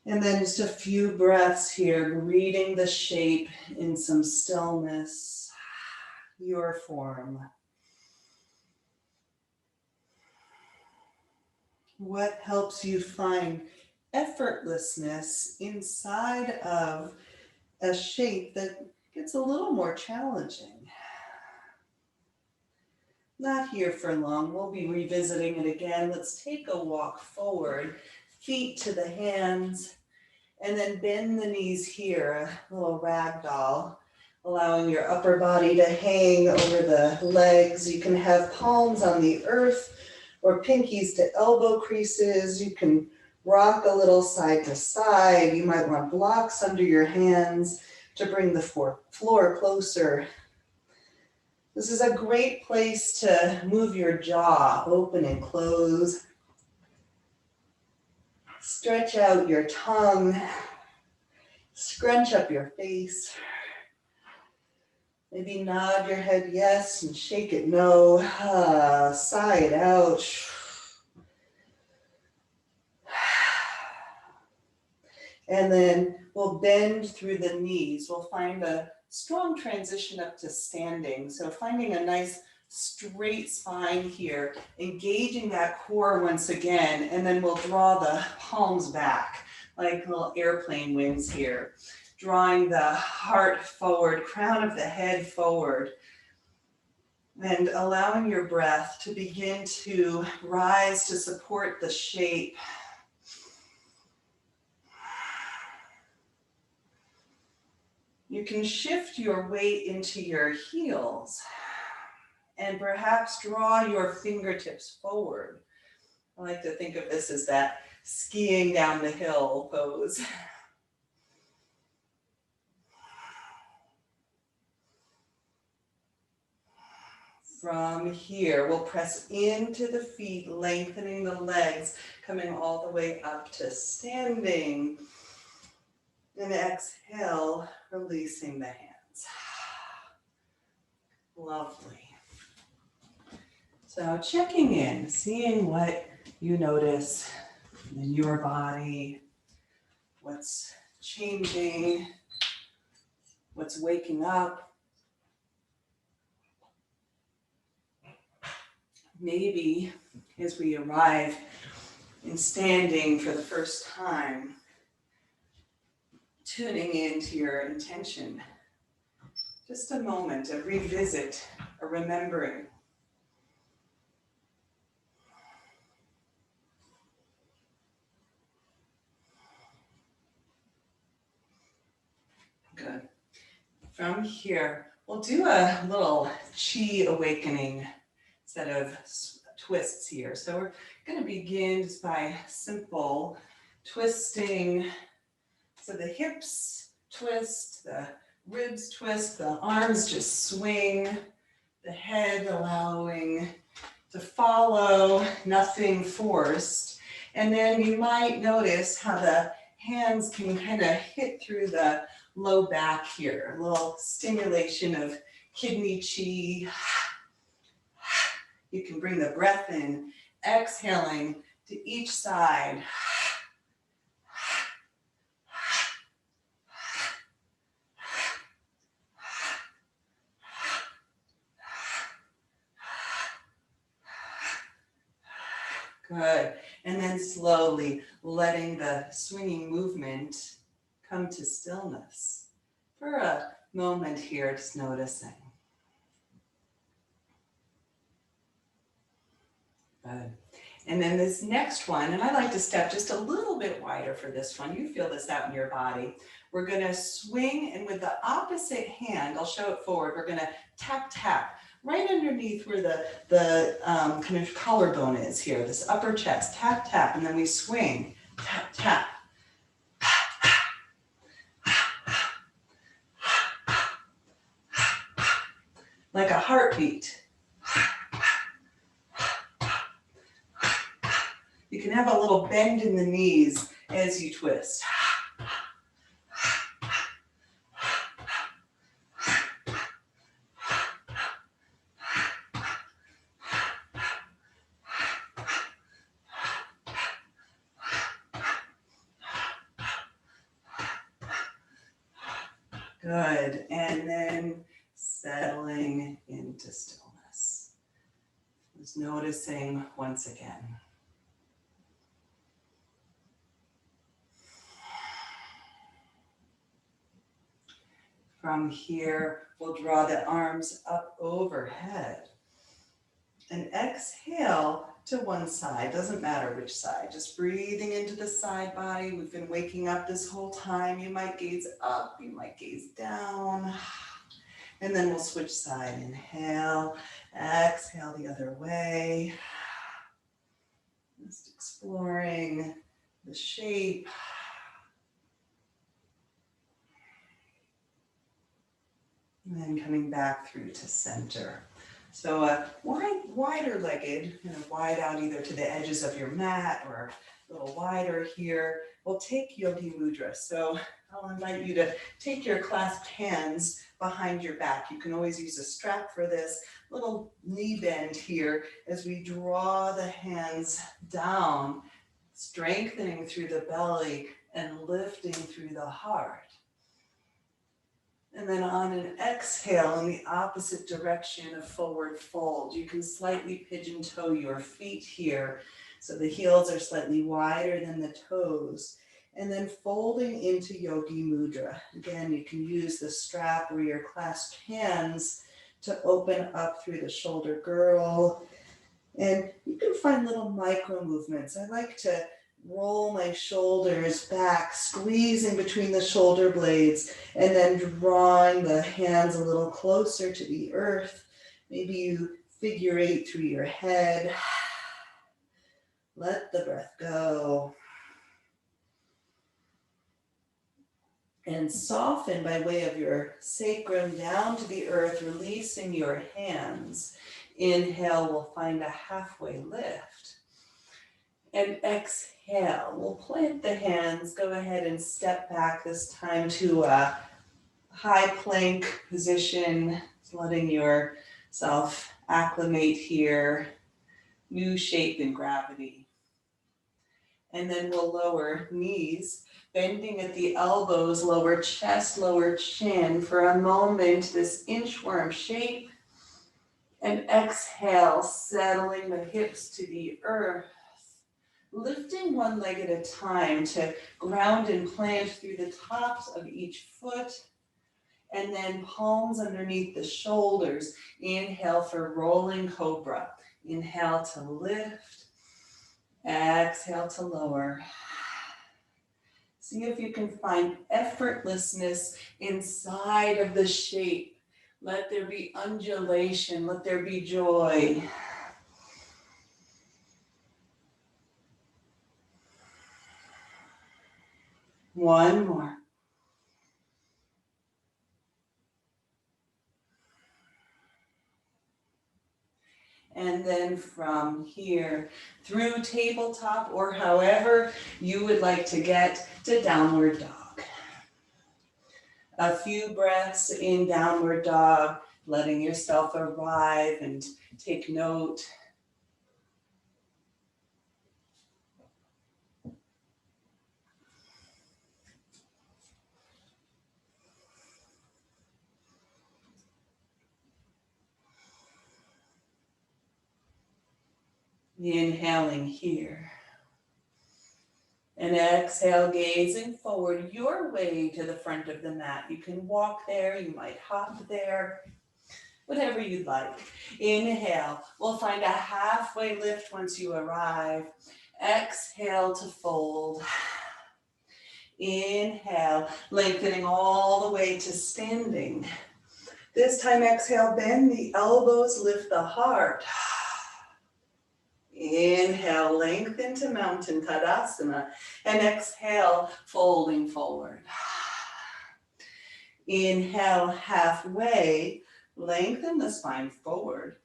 And then just a few breaths here, greeting the shape in some stillness, your form. What helps you find effortlessness inside of a shape that gets a little more challenging? Not here for long. We'll be revisiting it again. Let's take a walk forward, feet to the hands, and then bend the knees here, a little ragdoll, allowing your upper body to hang over the legs. You can have palms on the earth or pinkies to elbow creases. You can rock a little side to side. You might want blocks under your hands to bring the floor closer. This is a great place to move your jaw, open and close. Stretch out your tongue. Scrunch up your face. Maybe nod your head yes and shake it no. Sigh it out. And then we'll bend through the knees. We'll find a strong transition up to standing. So finding a nice straight spine here, engaging that core once again, and then we'll draw the palms back like little airplane wings here. Drawing the heart forward, crown of the head forward, and allowing your breath to begin to rise to support the shape. You can shift your weight into your heels and perhaps draw your fingertips forward. I like to think of this as that skiing down the hill pose. From here, we'll press into the feet, lengthening the legs, coming all the way up to standing. And exhale, releasing the hands. Lovely. So checking in, seeing what you notice in your body, what's changing, what's waking up. Maybe as we arrive in standing for the first time, tuning into your intention. Just a moment, a revisit, a remembering. Good. From here, We'll do a little chi awakening set of twists here. So we're going to begin just by simple twisting. So the hips twist, the ribs twist, the arms just swing, the head allowing to follow, nothing forced. And then you might notice how the hands can kind of hit through the low back here, a little stimulation of kidney chi. You can bring the breath in, exhaling to each side. Good. And then slowly letting the swinging movement come to stillness for a moment here, just noticing. Good. And then this next one, and I like to step just a little bit wider for this one. You feel this out in your body. We're going to swing, and with the opposite hand, I'll show it forward, we're going to tap, tap. Right underneath where the kind of collarbone is here, this upper chest, tap, tap, and then we swing, tap, tap. Like a heartbeat. You can have a little bend in the knees as you twist. Good, and then settling into stillness. Just noticing once again. From here, we'll draw the arms up overhead. And exhale to one side, doesn't matter which side, just breathing into the side body. We've been waking up this whole time. You might gaze up, you might gaze down. And then we'll switch side, inhale, exhale the other way. Just exploring the shape. And then coming back through to center. So wider legged, kind of wide out either to the edges of your mat or a little wider here. We'll take Yogi Mudra. So I'll invite you to take your clasped hands behind your back. You can always use a strap for this. Little knee bend here as we draw the hands down, strengthening through the belly and lifting through the heart. And then on an exhale in the opposite direction, a forward fold. You can slightly pigeon toe your feet here. So the heels are slightly wider than the toes. And then folding into Yogi Mudra. Again, you can use the strap or your clasped hands to open up through the shoulder girdle. And you can find little micro movements. I like to roll my shoulders back, squeezing between the shoulder blades, and then drawing the hands a little closer to the earth. Maybe you figure eight through your head. Let the breath go. And soften by way of your sacrum down to the earth, releasing your hands. Inhale, we'll find a halfway lift. And exhale, we'll plant the hands, go ahead and step back this time to a high plank position, letting yourself acclimate here, new shape and gravity. And then we'll lower knees, bending at the elbows, lower chest, lower chin for a moment, this inchworm shape. And exhale, settling the hips to the earth. Lifting one leg at a time to ground and plant through the tops of each foot. And then palms underneath the shoulders. Inhale for rolling cobra. Inhale to lift. Exhale to lower. See if you can find effortlessness inside of the shape. Let there be undulation. Let there be joy. One more. And then from here through tabletop or however you would like to get to downward dog. A few breaths in downward dog, letting yourself arrive and take note. Inhaling here. And exhale, gazing forward your way to the front of the mat. You can walk there, you might hop there, whatever you'd like. Inhale, we'll find a halfway lift once you arrive. Exhale to fold. Inhale, lengthening all the way to standing. This time exhale, bend the elbows, lift the heart. Inhale, lengthen to Mountain Tadasana, and exhale, folding forward. Inhale, halfway, lengthen the spine forward.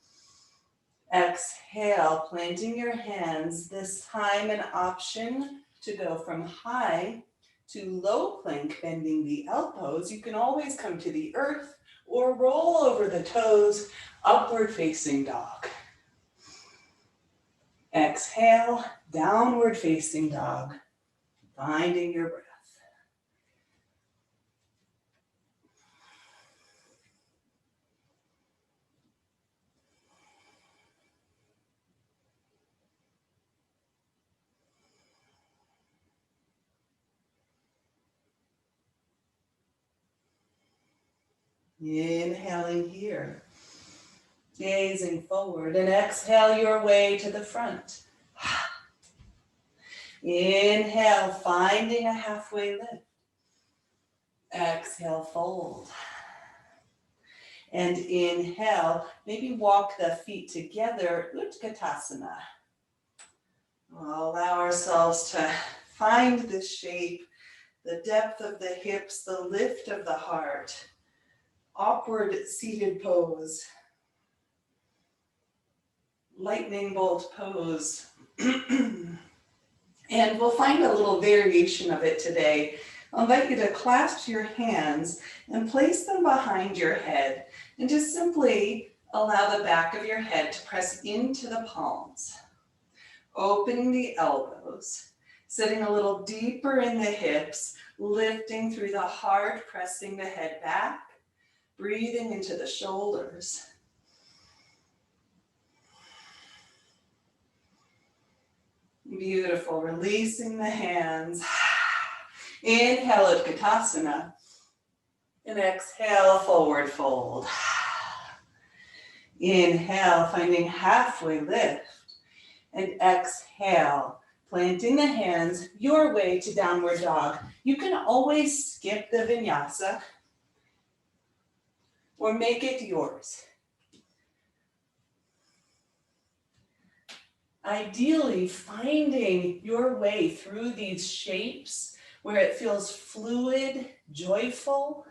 Exhale, planting your hands, this time an option to go from high to low plank, bending the elbows. You can always come to the earth or roll over the toes, upward facing dog. Exhale, downward facing dog, finding your breath. Inhaling here, gazing forward, and exhale your way to the front. Inhale, finding a halfway lift. Exhale, fold. And inhale, maybe walk the feet together, Utkatasana. We'll allow ourselves to find this shape, the depth of the hips, the lift of the heart. Awkward seated pose. Lightning bolt pose. And we'll find a little variation of it today. I'll invite you to clasp your hands and place them behind your head and just simply allow the back of your head to press into the palms. Opening the elbows, sitting a little deeper in the hips, lifting through the heart, pressing the head back, breathing into the shoulders. Beautiful, releasing the hands. Inhale, Utkatasana. And exhale, forward fold. Inhale, finding halfway lift. And exhale, planting the hands your way to downward dog. You can always skip the vinyasa or make it yours. Ideally, finding your way through these shapes where it feels fluid, joyful,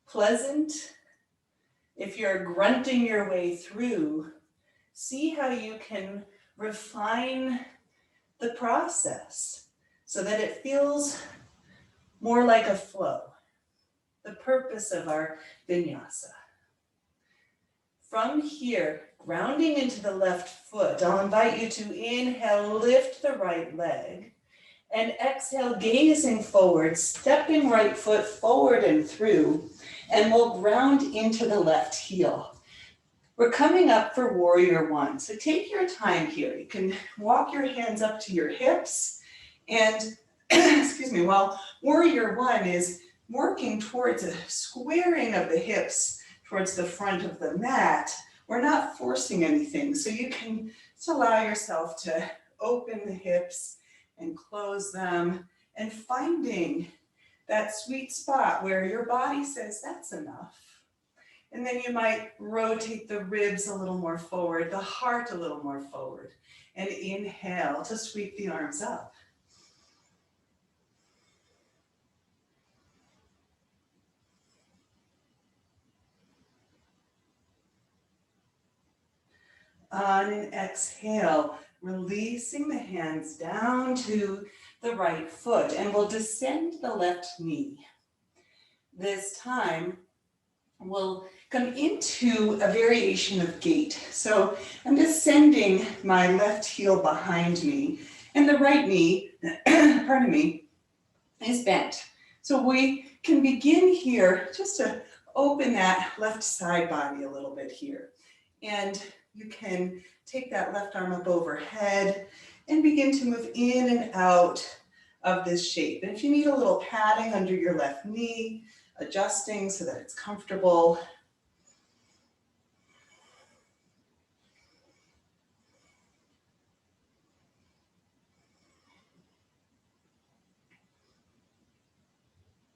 pleasant. If you're grunting your way through, see how you can refine the process so that it feels more like a flow. The purpose of our vinyasa. From here, grounding into the left foot, I'll invite you to inhale, lift the right leg, and exhale, gazing forward, stepping right foot forward and through, and we'll ground into the left heel. We're coming up for Warrior One, so take your time here. You can walk your hands up to your hips, and excuse me, while Warrior One is working towards a squaring of the hips towards the front of the mat, we're not forcing anything, so you can just allow yourself to open the hips and close them, and finding that sweet spot where your body says that's enough. And then you might rotate the ribs a little more forward, the heart a little more forward. And inhale to sweep the arms up. On an exhale, releasing the hands down to the right foot, and we'll descend the left knee. This time, we'll come into a variation of gait. So I'm descending my left heel behind me, and the right knee, pardon me, is bent. So we can begin here just to open that left side body a little bit here. And you can take that left arm up overhead and begin to move in and out of this shape. And if you need a little padding under your left knee, adjusting so that it's comfortable.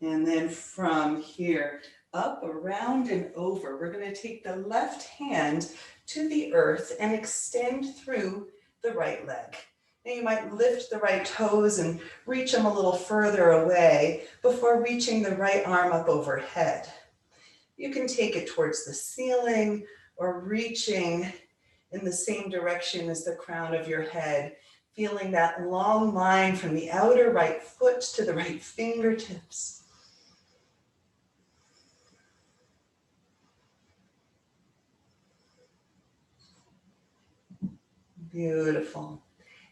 And then from here, up, around, and over, we're going to take the left hand to the earth and extend through the right leg. Now you might lift the right toes and reach them a little further away before reaching the right arm up overhead. You can take it towards the ceiling or reaching in the same direction as the crown of your head, feeling that long line from the outer right foot to the right fingertips. Beautiful.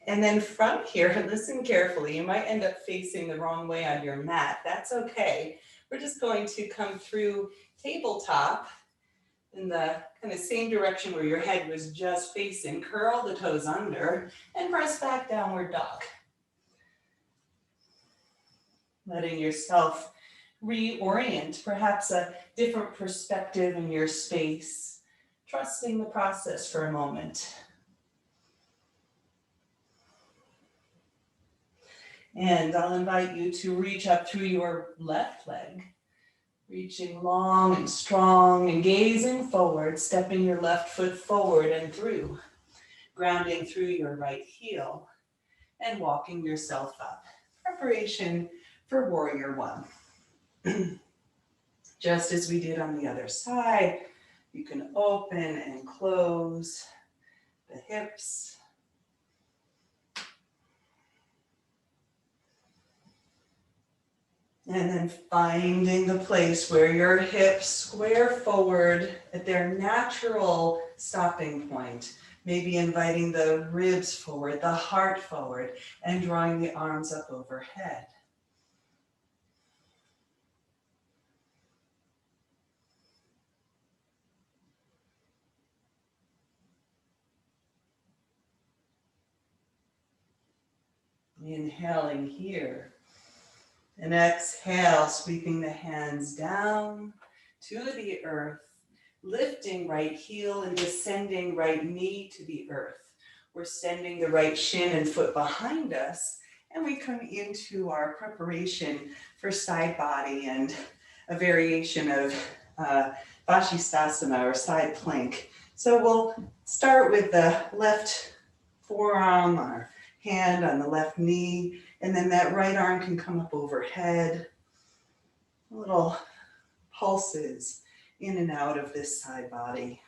And then from here, listen carefully. You might end up facing the wrong way on your mat. That's okay. We're just going to come through tabletop in the kind of same direction where your head was just facing. Curl the toes under and press back downward dog. Letting yourself reorient, perhaps a different perspective in your space. Trusting the process for a moment. And I'll invite you to reach up through your left leg, reaching long and strong and gazing forward, stepping your left foot forward and through, grounding through your right heel and walking yourself up. Preparation for Warrior One. Just as we did on the other side, you can open and close the hips. And then finding the place where your hips square forward at their natural stopping point. Maybe inviting the ribs forward, the heart forward, and drawing the arms up overhead. Inhaling here. And exhale, sweeping the hands down to the earth, lifting right heel and descending right knee to the earth. We're sending the right shin and foot behind us, and we come into our preparation for side body and a variation of Vashisthasana or side plank. So we'll start with the left forearm or hand on the left knee, and then that right arm can come up overhead. Little pulses in and out of this side body.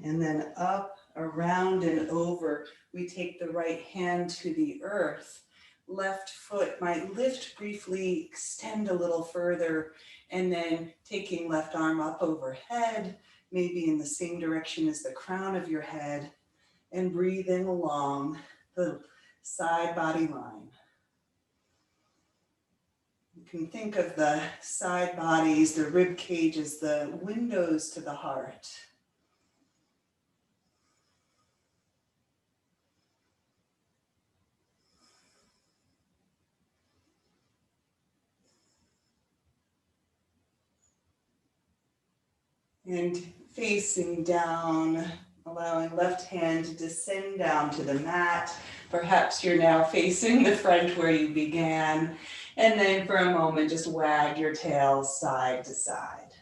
And then up, around, and over. We take the right hand to the earth. Left foot might lift briefly, extend a little further, and then taking left arm up overhead, maybe in the same direction as the crown of your head, and breathing along the side body line. You can think of the side bodies, the rib cage as the windows to the heart. And facing down, Allowing left hand to descend down to the mat. Perhaps you're now facing the front where you began. And then for a moment, just wag your tail side to side.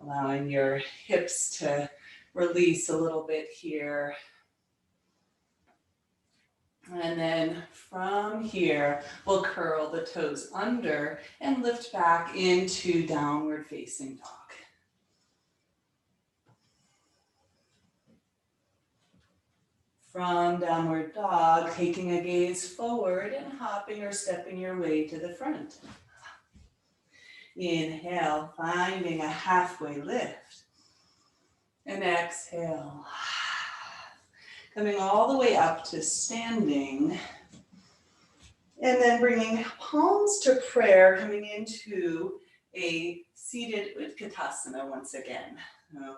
Allowing your hips to release a little bit here. And then from here, we'll curl the toes under and lift back into downward facing dog. From downward dog, taking a gaze forward and hopping or stepping your way to the front. Inhale, finding a halfway lift. And exhale. Coming all the way up to standing. And then bringing palms to prayer, coming into a seated Utkatasana once again. So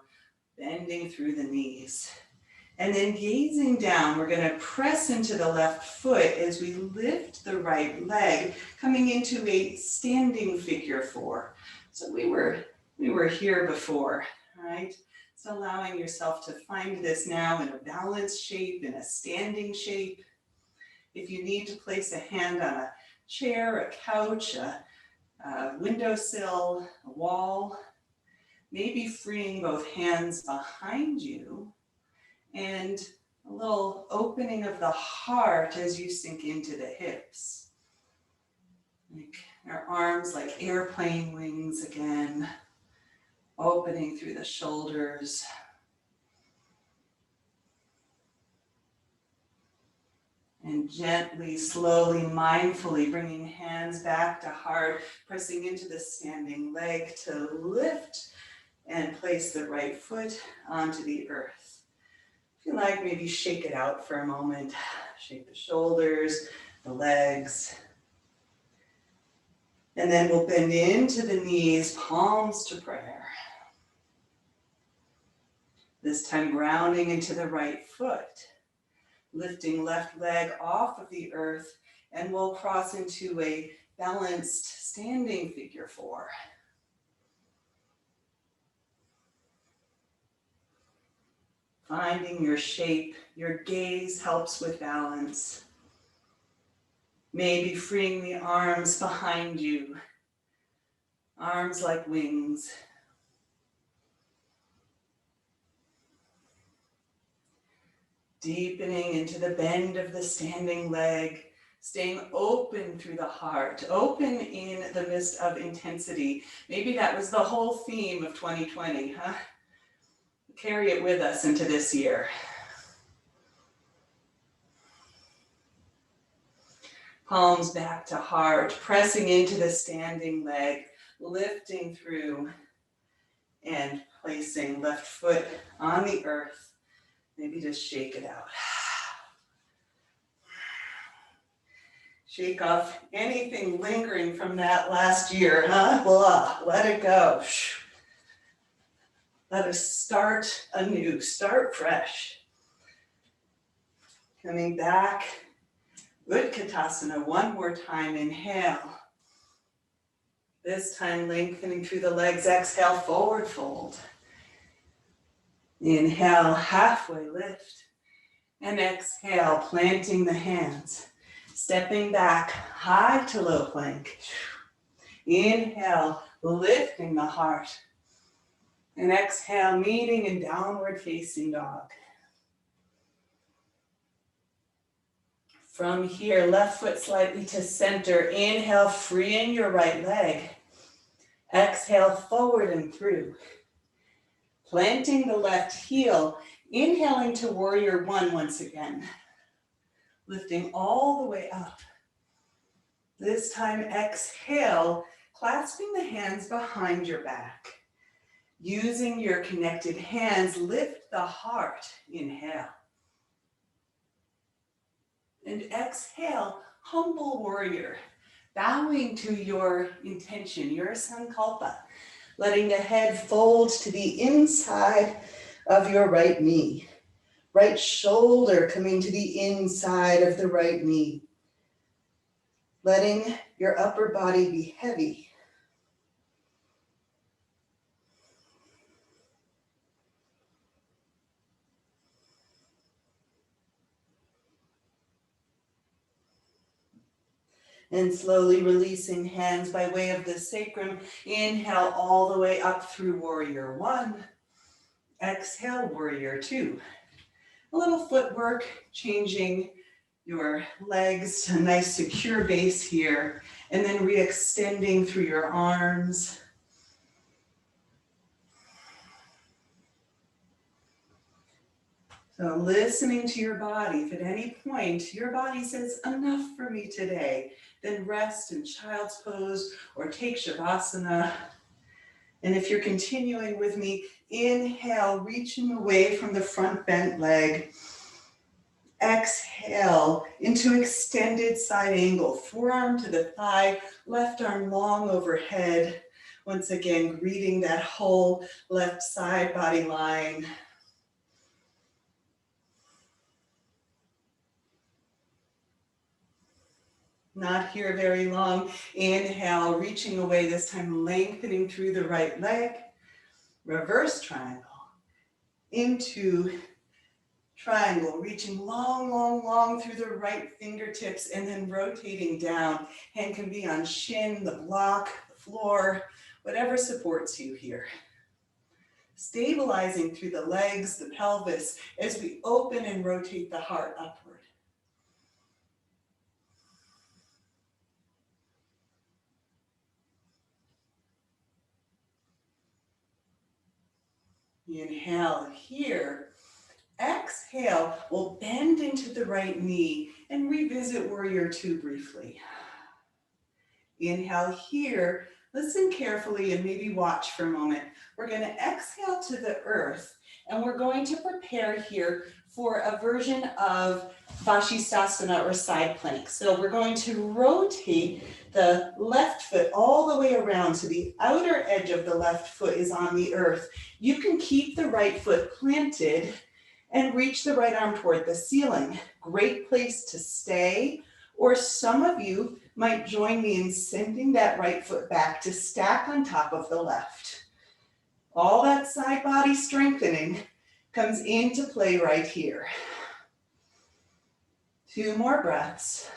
bending through the knees. And then gazing down, we're going to press into the left foot as we lift the right leg, coming into a standing figure four. So we were here before, right? So allowing yourself to find this now in a balanced shape, in a standing shape. If you need to place a hand on a chair, a couch, a windowsill, a wall, maybe freeing both hands behind you and a little opening of the heart as you sink into the hips. Like our arms like airplane wings again, opening through the shoulders. And gently, slowly, mindfully bringing hands back to heart, pressing into the standing leg to lift and place the right foot onto the earth. If you like, maybe shake it out for a moment. Shake the shoulders, the legs. And then we'll bend into the knees, palms to prayer. This time grounding into the right foot. Lifting left leg off of the earth, and we'll cross into a balanced standing figure four. Finding your shape, your gaze helps with balance. Maybe freeing the arms behind you, arms like wings. Deepening into the bend of the standing leg, staying open through the heart, open in the midst of intensity. Maybe that was the whole theme of 2020, huh? Carry it with us into this year. Palms back to heart, pressing into the standing leg, lifting through and placing left foot on the earth. Maybe just shake it out. Shake off anything lingering from that last year, huh? Blah, let it go. Let us start anew, start fresh. Coming back, Utkatasana, one more time, inhale. This time lengthening through the legs, exhale, forward fold. Inhale, halfway lift. And exhale, planting the hands. Stepping back, high to low plank. Inhale, lifting the heart. And exhale, meeting in downward facing dog. From here, left foot slightly to center. Inhale, freeing your right leg. Exhale, forward and through. Planting the left heel. Inhaling to warrior one once again. Lifting all the way up. This time, exhale, clasping the hands behind your back. Using your connected hands, lift the heart. Inhale. And exhale, humble warrior. Bowing to your intention, your Sankalpa. Letting the head fold to the inside of your right knee. Right shoulder coming to the inside of the right knee. Letting your upper body be heavy. And slowly releasing hands by way of the sacrum. Inhale all the way up through warrior one. Exhale, warrior two. A little footwork, changing your legs to a nice secure base here, and then re-extending through your arms. So listening to your body. If at any point your body says, enough for me today, then rest in child's pose or take Shavasana. And if you're continuing with me, inhale, reaching away from the front bent leg. Exhale into extended side angle, forearm to the thigh, left arm long overhead. Once again, greeting that whole left side body line. Not here very long. Inhale, reaching away, this time lengthening through the right leg. Reverse triangle. Into triangle, reaching long, long, long through the right fingertips and then rotating down. Hand can be on shin, the block, the floor, whatever supports you here. Stabilizing through the legs, the pelvis, as we open and rotate the heart upward. Inhale here. Exhale, we'll bend into the right knee and revisit warrior two briefly. Inhale here, listen carefully and maybe watch for a moment. We're going to exhale to the earth and we're going to prepare here for a version of Vashisthasana or side plank. So we're going to rotate the left foot all the way around so the outer edge of the left foot is on the earth. You can keep the right foot planted and reach the right arm toward the ceiling. Great place to stay. Or some of you might join me in sending that right foot back to stack on top of the left. All that side body strengthening comes into play right here. 2 more breaths.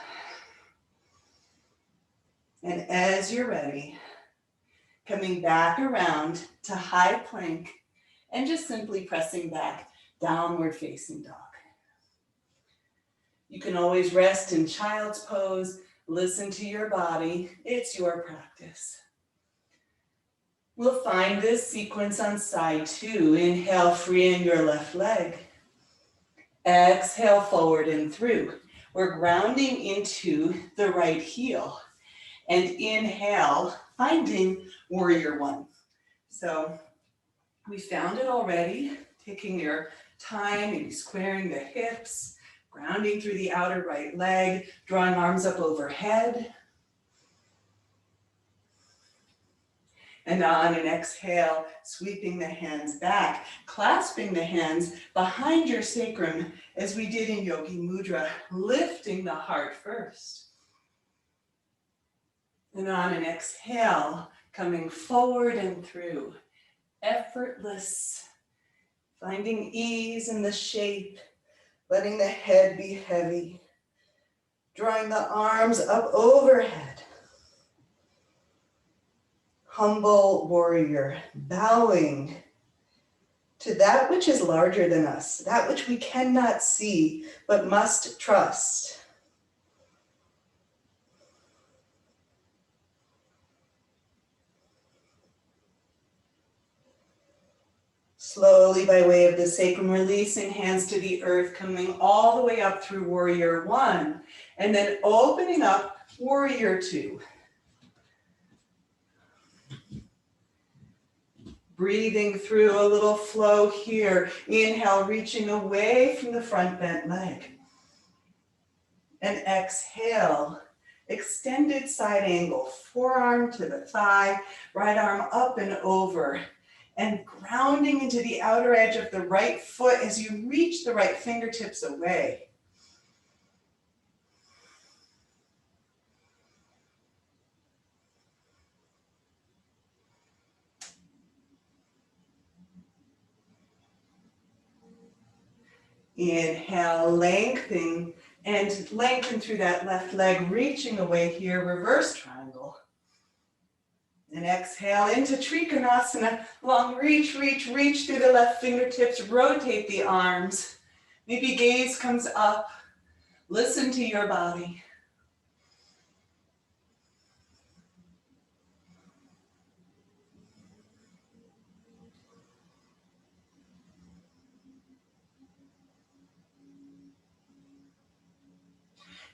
And as you're ready, coming back around to high plank and just simply pressing back, downward facing dog. You can always rest in child's pose, listen to your body, it's your practice. We'll find this sequence on side 2. Inhale, free in your left leg. Exhale, forward and through. We're grounding into the right heel. And inhale, finding warrior one. So we found it already, taking your time, maybe squaring the hips, grounding through the outer right leg, drawing arms up overhead. And on an exhale, sweeping the hands back, clasping the hands behind your sacrum as we did in Yogi Mudra, lifting the heart first. And on an exhale, coming forward and through, effortless, finding ease in the shape, letting the head be heavy, drawing the arms up overhead. Humble warrior, bowing to that which is larger than us, that which we cannot see but must trust. Slowly by way of the sacrum, releasing hands to the earth, coming all the way up through warrior one, and then opening up warrior two. Breathing through a little flow here. Inhale, reaching away from the front bent leg. And exhale, extended side angle, forearm to the thigh, right arm up and over. And grounding into the outer edge of the right foot as you reach the right fingertips away. Inhale, lengthening And lengthen through that left leg, reaching away here, reverse triangle. And exhale into Trikonasana, long reach, reach, reach through the left fingertips, rotate the arms. Maybe gaze comes up, listen to your body.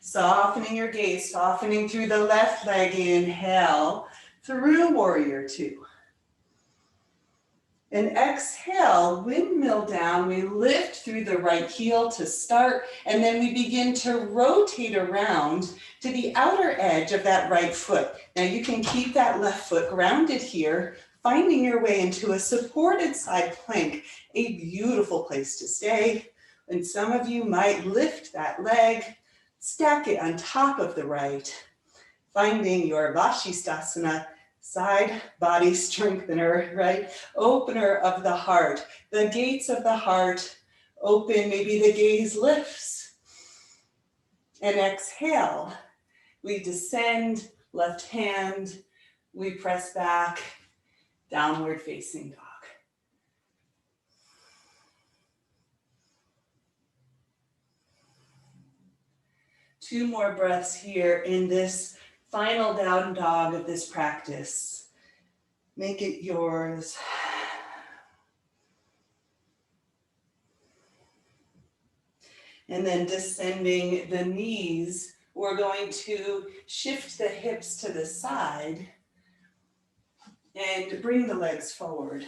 Softening your gaze, softening through the left leg, inhale, through warrior two. And exhale, windmill down, we lift through the right heel to start, and then we begin to rotate around to the outer edge of that right foot. Now you can keep that left foot grounded here, finding your way into a supported side plank, a beautiful place to stay. And some of you might lift that leg, stack it on top of the right, finding your Vashisthasana, side body strengthener, right? Opener of the heart, the gates of the heart open, maybe the gaze lifts. And exhale, we descend, left hand, we press back, downward facing dog. Two more breaths here in this final down dog of this practice. Make it yours. And then descending the knees, we're going to shift the hips to the side and bring the legs forward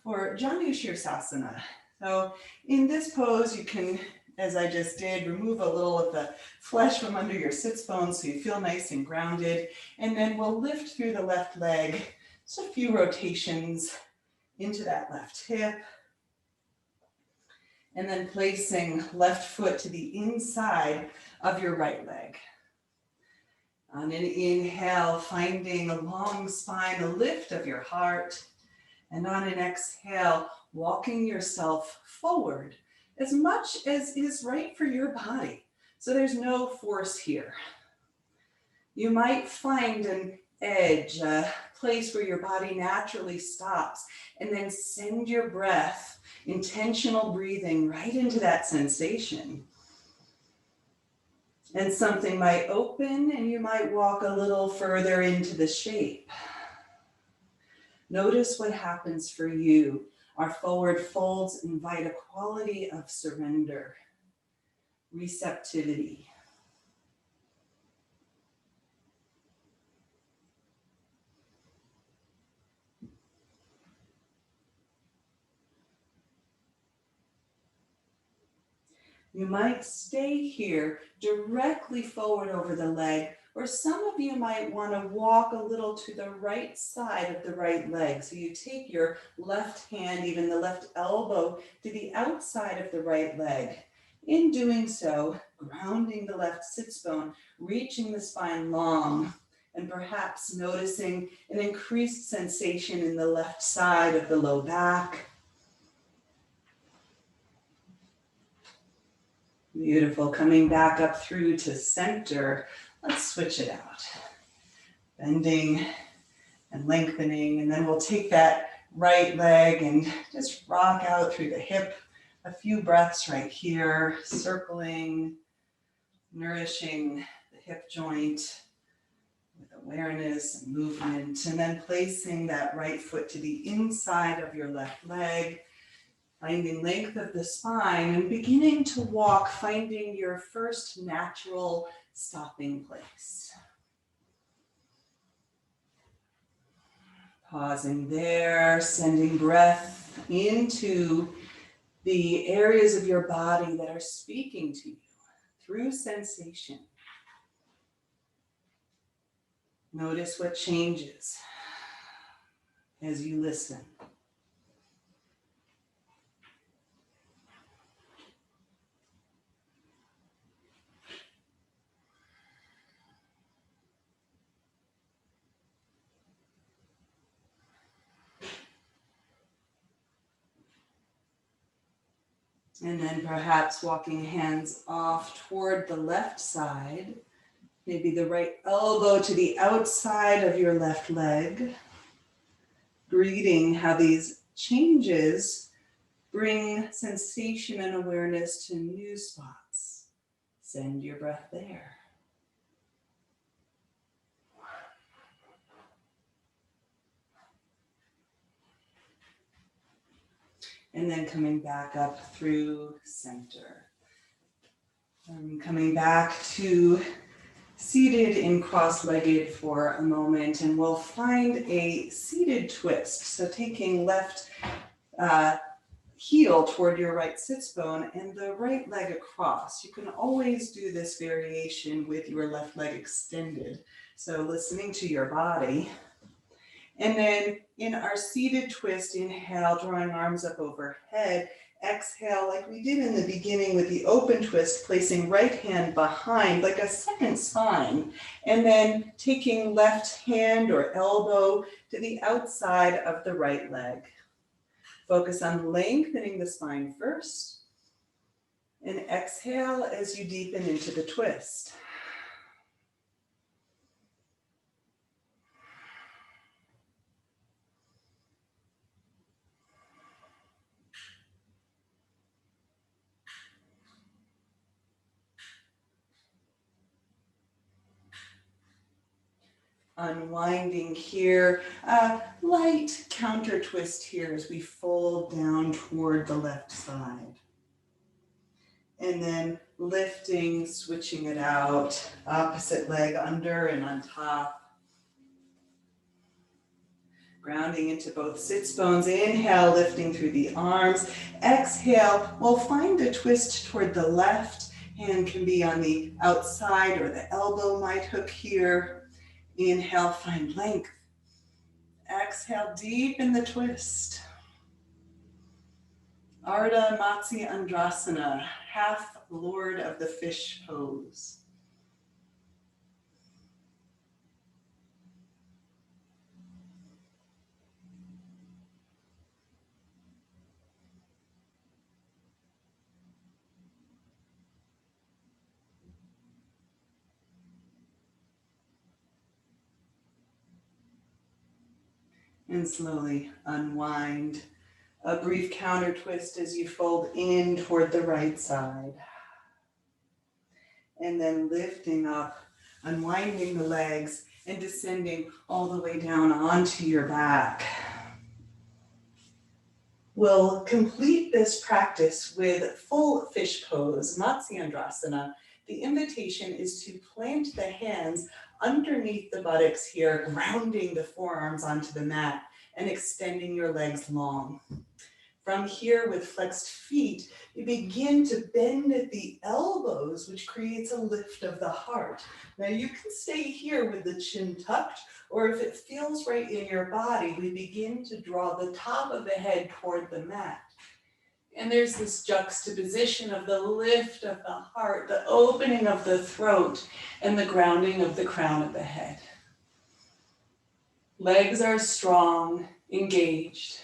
for Janu Shirsasana. So in this pose, you can, as I just did, remove a little of the flesh from under your sits bones so you feel nice and grounded. And then we'll lift through the left leg, just a few rotations into that left hip. And then placing left foot to the inside of your right leg. On an inhale, finding a long spine, a lift of your heart. And on an exhale, walking yourself forward as much as is right for your body. So there's no force here. You might find an edge, a place where your body naturally stops, and then send your breath, intentional breathing right into that sensation. And something might open and you might walk a little further into the shape. Notice what happens for you. Our forward folds invite a quality of surrender, receptivity. You might stay here directly forward over the leg, or some of you might want to walk a little to the right side of the right leg. So you take your left hand, even the left elbow, to the outside of the right leg. In doing so, grounding the left sits bone, reaching the spine long, and perhaps noticing an increased sensation in the left side of the low back. Beautiful, coming back up through to center. Let's switch it out. Bending and lengthening, and then we'll take that right leg and just rock out through the hip. A few breaths right here, circling, nourishing the hip joint with awareness and movement, and then placing that right foot to the inside of your left leg, finding length of the spine and beginning to walk, finding your first natural stopping place. Pausing there, sending breath into the areas of your body that are speaking to you through sensation. Notice what changes as you listen. And then perhaps walking hands off toward the left side, maybe the right elbow to the outside of your left leg, greeting how these changes bring sensation and awareness to new spots. Send your breath there. And then coming back up through center. Coming back to seated and cross-legged for a moment, and we'll find a seated twist. So taking left heel toward your right sits bone and the right leg across. You can always do this variation with your left leg extended. So listening to your body. And then in our seated twist, inhale, drawing arms up overhead. Exhale, like we did in the beginning with the open twist, placing right hand behind, like a second spine. And then taking left hand or elbow to the outside of the right leg. Focus on lengthening the spine first. And exhale as you deepen into the twist. Unwinding here, light counter twist here as we fold down toward the left side. And then lifting, switching it out, opposite leg under and on top. Grounding into both sits bones. Inhale, lifting through the arms. Exhale, we'll find a twist toward the left. Hand can be on the outside or the elbow might hook here. Inhale, find length. Exhale, deepen the twist. Ardha Matsya Andrasana, half Lord of the Fish pose. And slowly unwind. A brief counter twist as you fold in toward the right side. And then lifting up, unwinding the legs and descending all the way down onto your back. We'll complete this practice with full fish pose, Matsyendrasana. The invitation is to plant the hands underneath the buttocks here, grounding the forearms onto the mat and extending your legs long. From here, with flexed feet, you begin to bend at the elbows, which creates a lift of the heart. Now you can stay here with the chin tucked, or if it feels right in your body, we begin to draw the top of the head toward the mat. And there's this juxtaposition of the lift of the heart, the opening of the throat, and the grounding of the crown of the head. Legs are strong, engaged.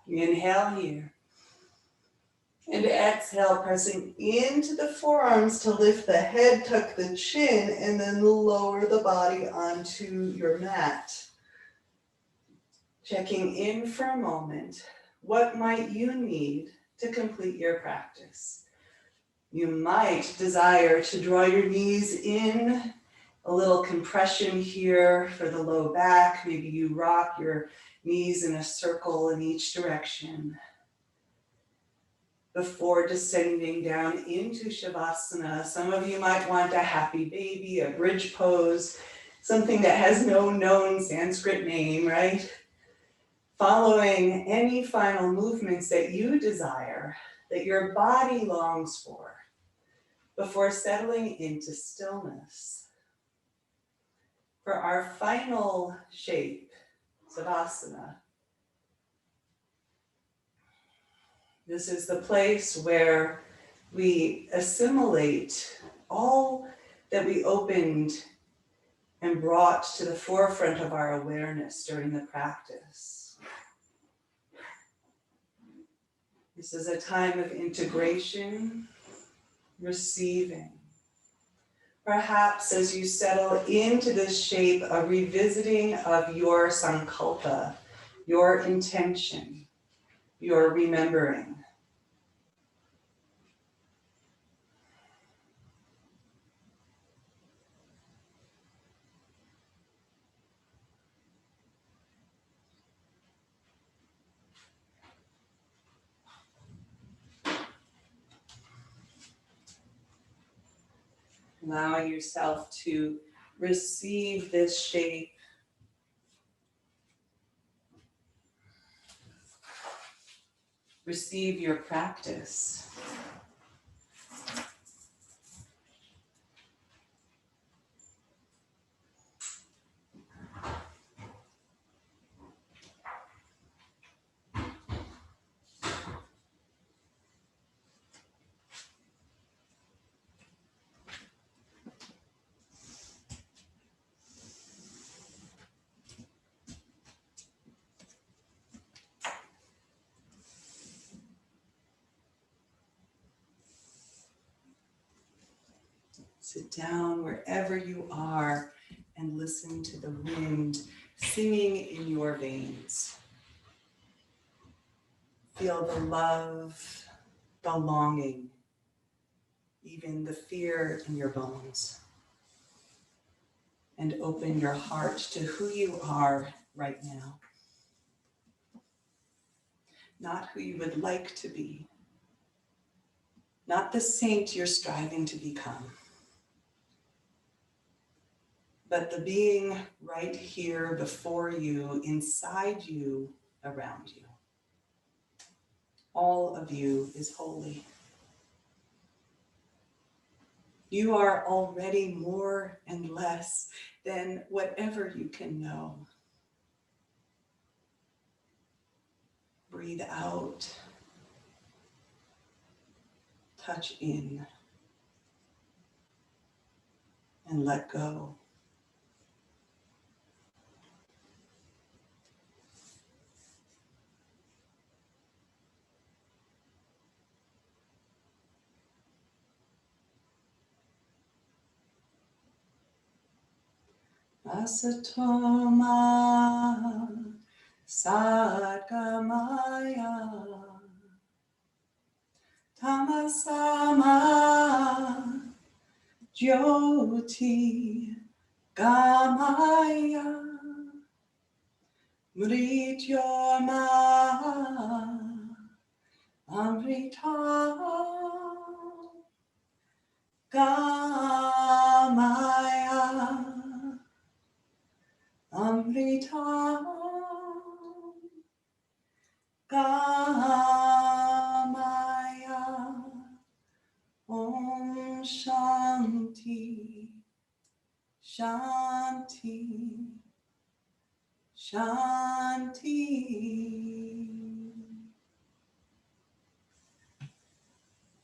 Inhale here. And exhale, pressing into the forearms to lift the head, tuck the chin, and then lower the body onto your mat. Checking in for a moment. What might you need to complete your practice? You might desire to draw your knees in, a little compression here for the low back. Maybe you rock your knees in a circle in each direction. Before descending down into Shavasana, some of you might want a happy baby, a bridge pose, something that has no known Sanskrit name, right? Following any final movements that you desire, that your body longs for, before settling into stillness. For our final shape, Savasana, this is the place where we assimilate all that we opened and brought to the forefront of our awareness during the practice. This is a time of integration, receiving. Perhaps as you settle into this shape, a revisiting of your Sankalpa, your intention, your remembering. Allowing yourself to receive this shape. Receive your practice. Sit down wherever you are and listen to the wind singing in your veins. Feel the love, the longing, even the fear in your bones. And open your heart to who you are right now. Not who you would like to be. Not the saint you're striving to become. But the being right here before you, inside you, around you. All of you is holy. You are already more and less than whatever you can know. Breathe out. Touch in. And let go. Asatoma Sadgamaya Tamasama Jyoti Gamaya Mrityoma Amrita Gamaya Amrita Gamaya Om Shanti Shanti Shanti.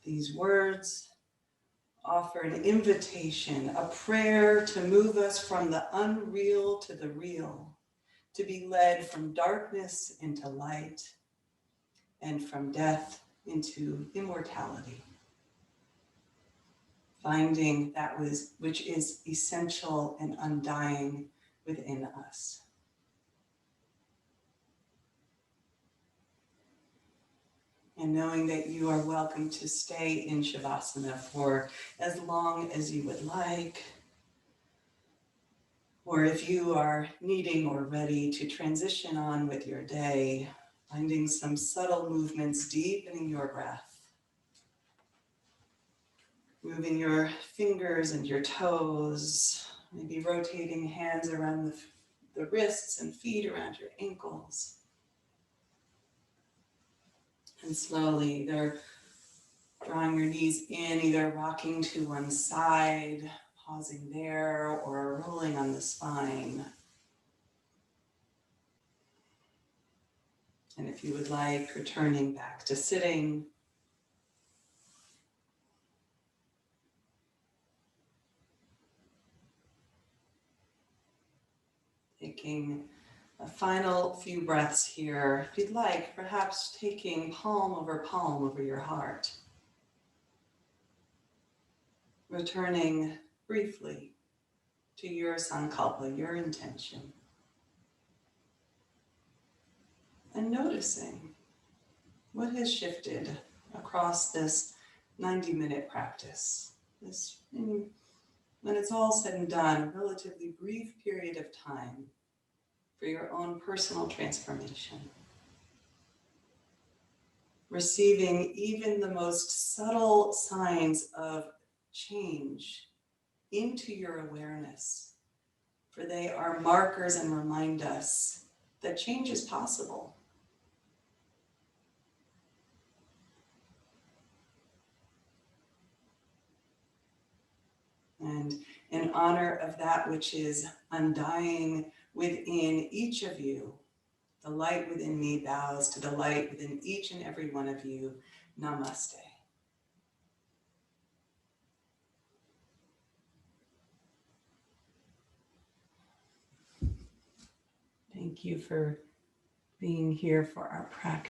These words offer an invitation, a prayer to move us from the unreal to the real, to be led from darkness into light and from death into immortality. Finding that which is essential and undying within us. And knowing that you are welcome to stay in Shavasana for as long as you would like, or if you are needing or ready to transition on with your day, finding some subtle movements, deepening your breath, moving your fingers and your toes, maybe rotating hands around the wrists and feet around your ankles. And slowly, either drawing your knees in, either rocking to one side, pausing there, or rolling on the spine. And if you would like, returning back to sitting. taking a final few breaths here. If you'd like, perhaps taking palm over your heart. Returning briefly to your Sankalpa, your intention. And noticing what has shifted across this 90-minute practice. This, when it's all said and done, a relatively brief period of time for your own personal transformation. Receiving even the most subtle signs of change into your awareness, for they are markers and remind us that change is possible. And in honor of that which is undying within each of you, the light within me bows to the light within each and every one of you. Namaste. Thank you for being here for our practice.